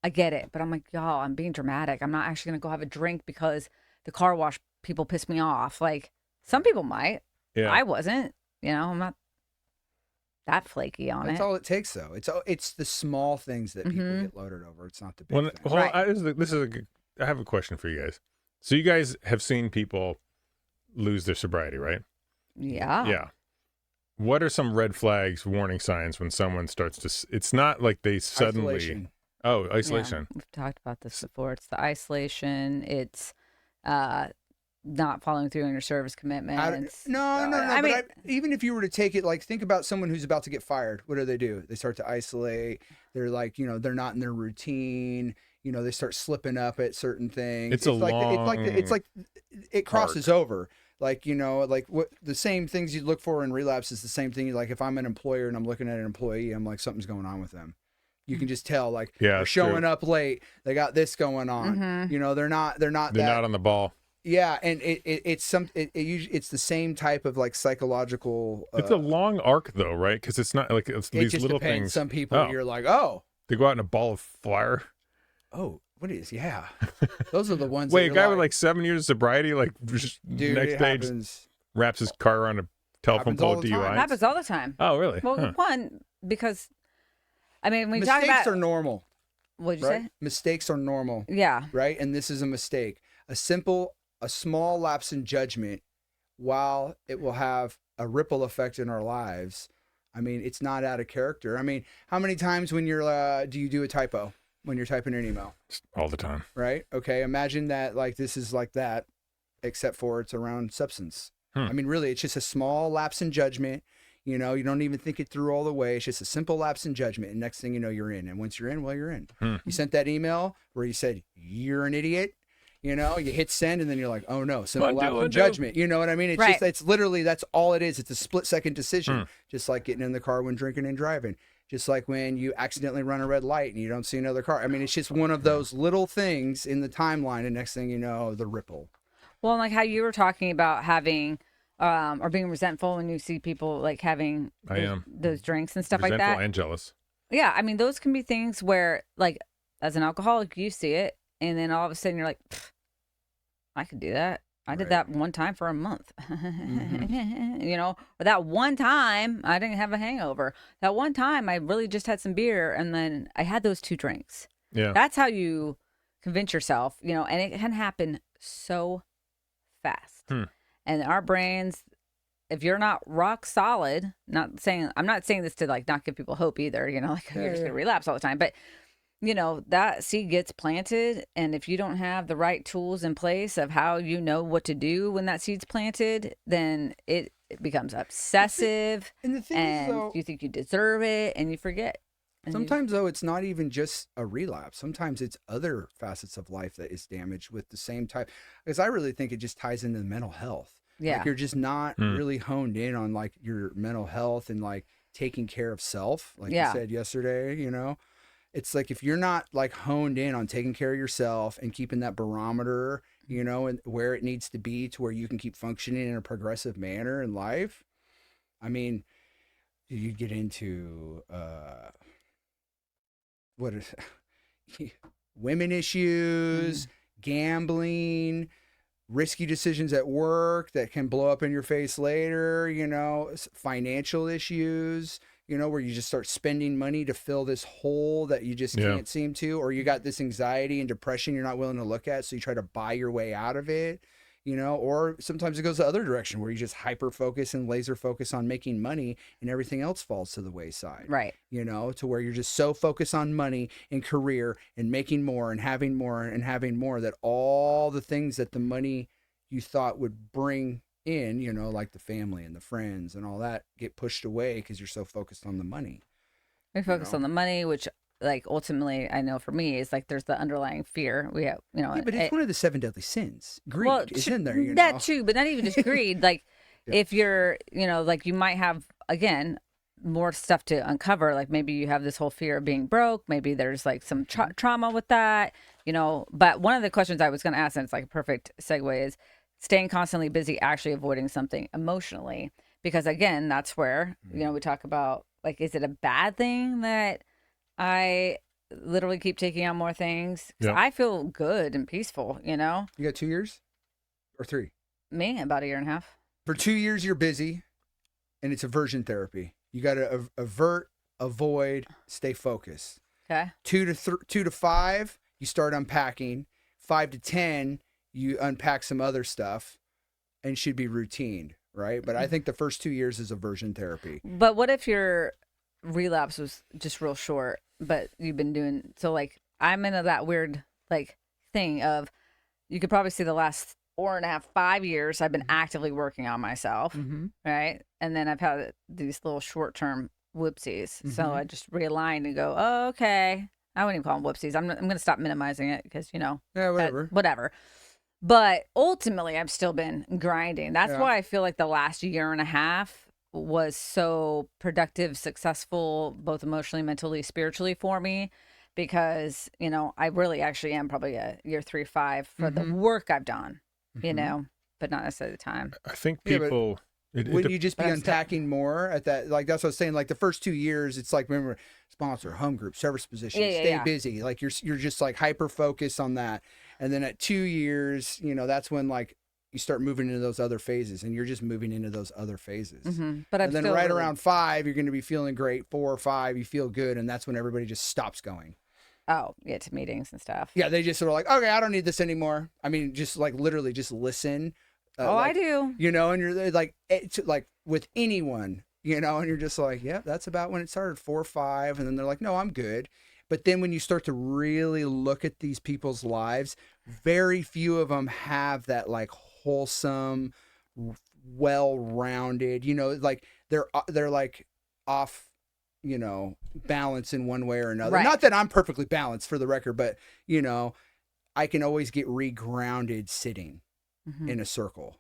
Speaker 2: I get it. But I'm like, y'all, I'm being dramatic. I'm not actually going to go have a drink because the car wash people piss me off. Like some people might.
Speaker 1: yeah.
Speaker 2: I wasn't, I'm not that flaky on
Speaker 3: That's
Speaker 2: it.
Speaker 3: all it takes, though. It's the small things that people
Speaker 2: Mhm.
Speaker 3: get loaded over. It's not the big
Speaker 1: Well,
Speaker 3: thing.
Speaker 1: hold on.
Speaker 2: Right.
Speaker 1: I have a question for you guys. So you guys have seen people lose their sobriety, right?
Speaker 2: Yeah.
Speaker 1: Yeah. What are some red flags, warning signs when someone starts to? It's not like they suddenly.
Speaker 3: Isolation.
Speaker 1: Oh, isolation.
Speaker 2: Yeah, we've talked about this before. It's the isolation. It's not following through on your service commitments.
Speaker 3: No.
Speaker 2: I mean,
Speaker 3: Even if you were to take it, like, think about someone who's about to get fired. What do? They start to isolate. They're like, they're not in their routine. They start slipping up at certain things.
Speaker 1: It's like
Speaker 3: it crosses over. Like, like what the same things you look for in relapse is the same thing. Like if I'm an employer and I'm looking at an employee, I'm like, something's going on with them. You can just tell, like,
Speaker 1: Yeah,
Speaker 3: they're showing up late. They got this going on.
Speaker 2: Mhm.
Speaker 3: They're not
Speaker 1: They're not on the ball.
Speaker 3: Yeah, and it's the same type of like psychological.
Speaker 1: It's a long arc though, right? Because it's not like it's
Speaker 3: It
Speaker 1: these
Speaker 3: just
Speaker 1: little
Speaker 3: depends.
Speaker 1: things.
Speaker 3: Some people,
Speaker 1: Oh.
Speaker 3: you're like, oh,
Speaker 1: They go out in a ball of fire.
Speaker 3: what is? Yeah, those are the ones.
Speaker 1: Wait, a
Speaker 3: that
Speaker 1: guy
Speaker 3: you're
Speaker 1: with like 7 years of sobriety, like just
Speaker 3: dude,
Speaker 1: next
Speaker 3: it
Speaker 1: day just
Speaker 3: happens.
Speaker 1: wraps his car around a telephone
Speaker 3: Happens all
Speaker 1: pole
Speaker 3: the time.
Speaker 1: DUI.
Speaker 2: it happens all the time.
Speaker 1: Oh, really?
Speaker 2: Well,
Speaker 1: Huh.
Speaker 2: one, because, I mean, when you talk
Speaker 3: Mistakes
Speaker 2: about,
Speaker 3: are normal,
Speaker 2: what'd you
Speaker 3: right?
Speaker 2: say?
Speaker 3: Mistakes are normal,
Speaker 2: Yeah.
Speaker 3: right? And this is a mistake. A small lapse in judgment, while it will have a ripple effect in our lives. I mean, it's not out of character. I mean, how many times when you're do you do a typo when you're typing an email?
Speaker 1: All the time.
Speaker 3: Right? Okay. Imagine that like this is like that, except for it's around substance. I mean, really, it's just a small lapse in judgment. You don't even think it through all the way. It's just a simple lapse in judgment. And next thing you know, you're in. And once you're in, well, you're in. You sent that email where you said, you're an idiot. You hit send and then you're like, oh no, simple lapse in judgment. You know what I mean? It's
Speaker 2: Right.
Speaker 3: just, it's literally, that's all it is. It's a split-second decision. Just like getting in the car when drinking and driving. Just like when you accidentally run a red light and you don't see another car. I mean, it's just one of those little things in the timeline. And next thing you know, the ripple.
Speaker 2: Well, like how you were talking about having, or being resentful when you see people like having
Speaker 1: I am.
Speaker 2: those drinks and stuff like
Speaker 1: Resentful
Speaker 2: that.
Speaker 1: and jealous.
Speaker 2: Yeah. I mean, those can be things where, like, as an alcoholic, you see it, and then all of a sudden you're like, I could do that. I did
Speaker 3: Right.
Speaker 2: that one time for a month. But that one time I didn't have a hangover. That one time I really just had some beer and then I had those 2 drinks.
Speaker 1: Yeah.
Speaker 2: That's how you convince yourself, and it can happen so fast. And our brains, if you're not rock solid, I'm not saying this to like not give people hope either, like you're just gonna relapse all the time, but that seed gets planted, and if you don't have the right tools in place of how what to do when that seed's planted, then it becomes obsessive,
Speaker 3: And the thing is, though,
Speaker 2: you think you deserve it, and you forget. And
Speaker 3: sometimes, though, it's not even just a relapse. Sometimes it's other facets of life that is damaged with the same type. Because I really think it just ties into mental health.
Speaker 2: Yeah.
Speaker 3: Like you're just not really honed in on like your mental health and like taking care of self. Like you said yesterday, it's like if you're not like honed in on taking care of yourself and keeping that barometer, and where it needs to be to where you can keep functioning in a progressive manner in life. I mean, you get into women issues, gambling, risky decisions at work that can blow up in your face later, financial issues, where you just start spending money to fill this hole that you just can't seem to, or you got this anxiety and depression you're not willing to look at, so you try to buy your way out of it, or sometimes it goes the other direction where you just hyper focus and laser focus on making money and everything else falls to the wayside.
Speaker 2: Right.
Speaker 3: To where you're just so focused on money and career and making more and having more that all the things that the money you thought would bring in, you know, like the family and the friends and all that get pushed away because you're so focused on the money.
Speaker 2: We focus on the money, which like ultimately I know for me is like there's the underlying fear. We have, you know,
Speaker 3: Yeah, but it's one of the 7 deadly sins. Greed
Speaker 2: well,
Speaker 3: is in there, you
Speaker 2: that
Speaker 3: know.
Speaker 2: too, but not even just greed. Like if you're, you know, like you might have again more stuff to uncover. Like maybe you have this whole fear of being broke. Maybe there's like some trauma with that, you know. But one of the questions I was going to ask, and it's like a perfect segue, is staying constantly busy, actually avoiding something emotionally. Because again, that's where, you know, we talk about like, is it a bad thing that I literally keep taking on more things? Because I feel good and peaceful, you know.
Speaker 3: You got 2 years or 3?
Speaker 2: Me, about a year and a half.
Speaker 3: For 2 years, you're busy, and it's aversion therapy. You got to avert, avoid, stay focused.
Speaker 2: Okay.
Speaker 3: 2 to 5, you start unpacking. 5 to 10, you unpack some other stuff, and should be routine, right? But I think the first 2 years is aversion therapy.
Speaker 2: But what if your relapse was just real short, but you've been doing so? Like I'm into that weird like thing of you could probably see the last 4.5, 5 years I've been actively working on myself, right? And then I've had these little short-term whoopsies. So I just realign and go, oh, okay. I wouldn't even call them whoopsies. I'm going to stop minimizing it because, you know,
Speaker 3: Yeah, whatever.
Speaker 2: Whatever. But ultimately, I've still been grinding. That's why I feel like the last year and a half was so productive, successful, both emotionally, mentally, spiritually for me. Because, you know, I really actually am probably a year 3, 5 for the work I've done. You know, but not necessarily the time.
Speaker 1: I think people.
Speaker 3: Wouldn't you just be unpacking more at that? Like that's what I was saying. Like the first 2 years, it's like remember sponsor, home group, service position, stay busy. Like you're just like hyper focused on that. And then at 2 years, you know, that's when like you start moving into those other phases, and you're just moving into those other phases.
Speaker 2: But
Speaker 3: and then right around 5, you're going to be feeling great. 4 or 5, you feel good, and that's when everybody just stops going.
Speaker 2: Oh, yeah, to meetings and stuff.
Speaker 3: Yeah, they just sort of like, okay, I don't need this anymore. I mean, just like literally just listen.
Speaker 2: I do.
Speaker 3: You know, and you're like, it's like with anyone, you know, and you're just like, yeah, that's about when it started, 4 or 5. And then they're like, no, I'm good. But then when you start to really look at these people's lives, very few of them have that like wholesome, well-rounded, you know, like they're like off, you know, balance in one way or another.
Speaker 2: Right.
Speaker 3: Not that I'm perfectly balanced for the record, but you know, I can always get regrounded sitting in a circle.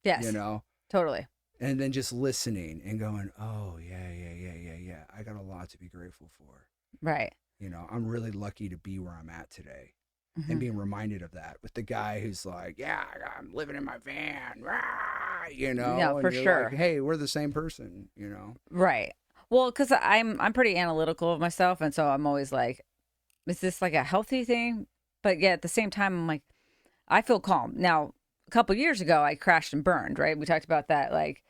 Speaker 2: Yes.
Speaker 3: You know?
Speaker 2: Totally.
Speaker 3: And then just listening and going, oh yeah. I got a lot to be grateful for.
Speaker 2: Right.
Speaker 3: You know, I'm really lucky to be where I'm at today. And being reminded of that with the guy who's like, yeah, I'm living in my van, rah, you know?
Speaker 2: Yeah, for sure.
Speaker 3: Like, hey, we're the same person, you know?
Speaker 2: Right. Well, because I'm pretty analytical of myself, and so I'm always like, is this like a healthy thing? But yet at the same time, I'm like, I feel calm. Now, a couple years ago, I crashed and burned, right? We talked about that, like,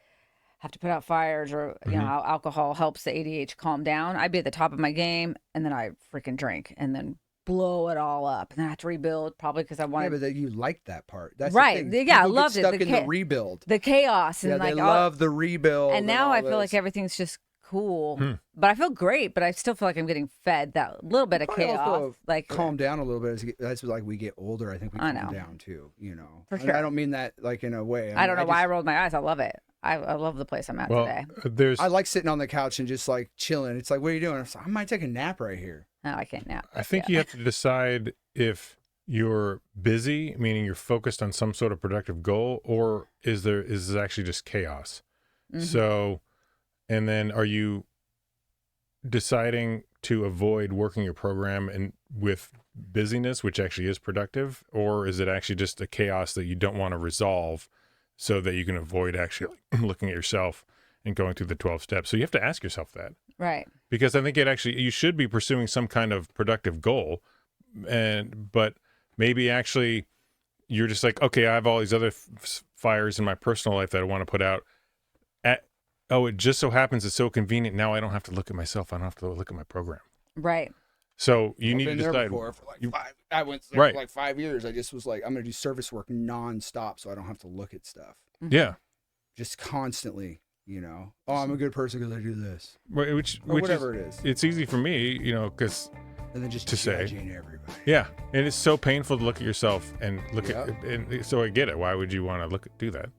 Speaker 2: have to put out fires or, you know, how alcohol helps the ADH calm down. I'd be at the top of my game, and then I freaking drink, and then blow it all up. And then I have to rebuild, probably because I wanted...
Speaker 3: Yeah, but you liked that part. That's
Speaker 2: right.
Speaker 3: The thing.
Speaker 2: Yeah, I
Speaker 3: People
Speaker 2: loved
Speaker 3: get stuck
Speaker 2: it.
Speaker 3: in the rebuild.
Speaker 2: The chaos. And
Speaker 3: yeah,
Speaker 2: like,
Speaker 3: they love the rebuild.
Speaker 2: And now
Speaker 3: all
Speaker 2: I feel
Speaker 3: this.
Speaker 2: like everything's just cool. But I feel great, but I still feel like I'm getting fed that little bit of chaos. Like
Speaker 3: calm down a little bit. That's like we get older. I think we calm down too, you know.
Speaker 2: For sure.
Speaker 3: I don't mean that like in a way.
Speaker 2: I don't know why I rolled my eyes. I love it. I love the place I'm at today.
Speaker 3: I like sitting on the couch and just like chilling. It's like, what are you doing? I might take a nap right here.
Speaker 2: No, I can't nap.
Speaker 1: I think you have to decide if you're busy, meaning you're focused on some sort of productive goal, or is this actually just chaos? So, and then are you deciding to avoid working your program and with busyness, which actually is productive, or is it actually just a chaos that you don't want to resolve so that you can avoid actually looking at yourself and going through the 12 steps? So you have to ask yourself that. Right. Because I think you should be pursuing some kind of productive goal, but maybe actually you're just like, okay, I have all these other fires in my personal life that I want to put out. It just so happens it's so convenient. Now I don't have to look at myself. I don't have to look at my program.
Speaker 2: Right.
Speaker 1: So you need to decide.
Speaker 3: I went there for like 5 years. I just was like, I'm going to do service work nonstop so I don't have to look at stuff.
Speaker 1: Yeah.
Speaker 3: Just constantly, you know. Oh, I'm a good person because I do this.
Speaker 1: Which
Speaker 3: whatever it is.
Speaker 1: It's easy for me, you know, because
Speaker 3: and then just
Speaker 1: to say.
Speaker 3: judging everybody.
Speaker 1: Yeah, and it's so painful to look at yourself and look
Speaker 3: Yep.
Speaker 1: at, and so I get it. Why would you want to do that?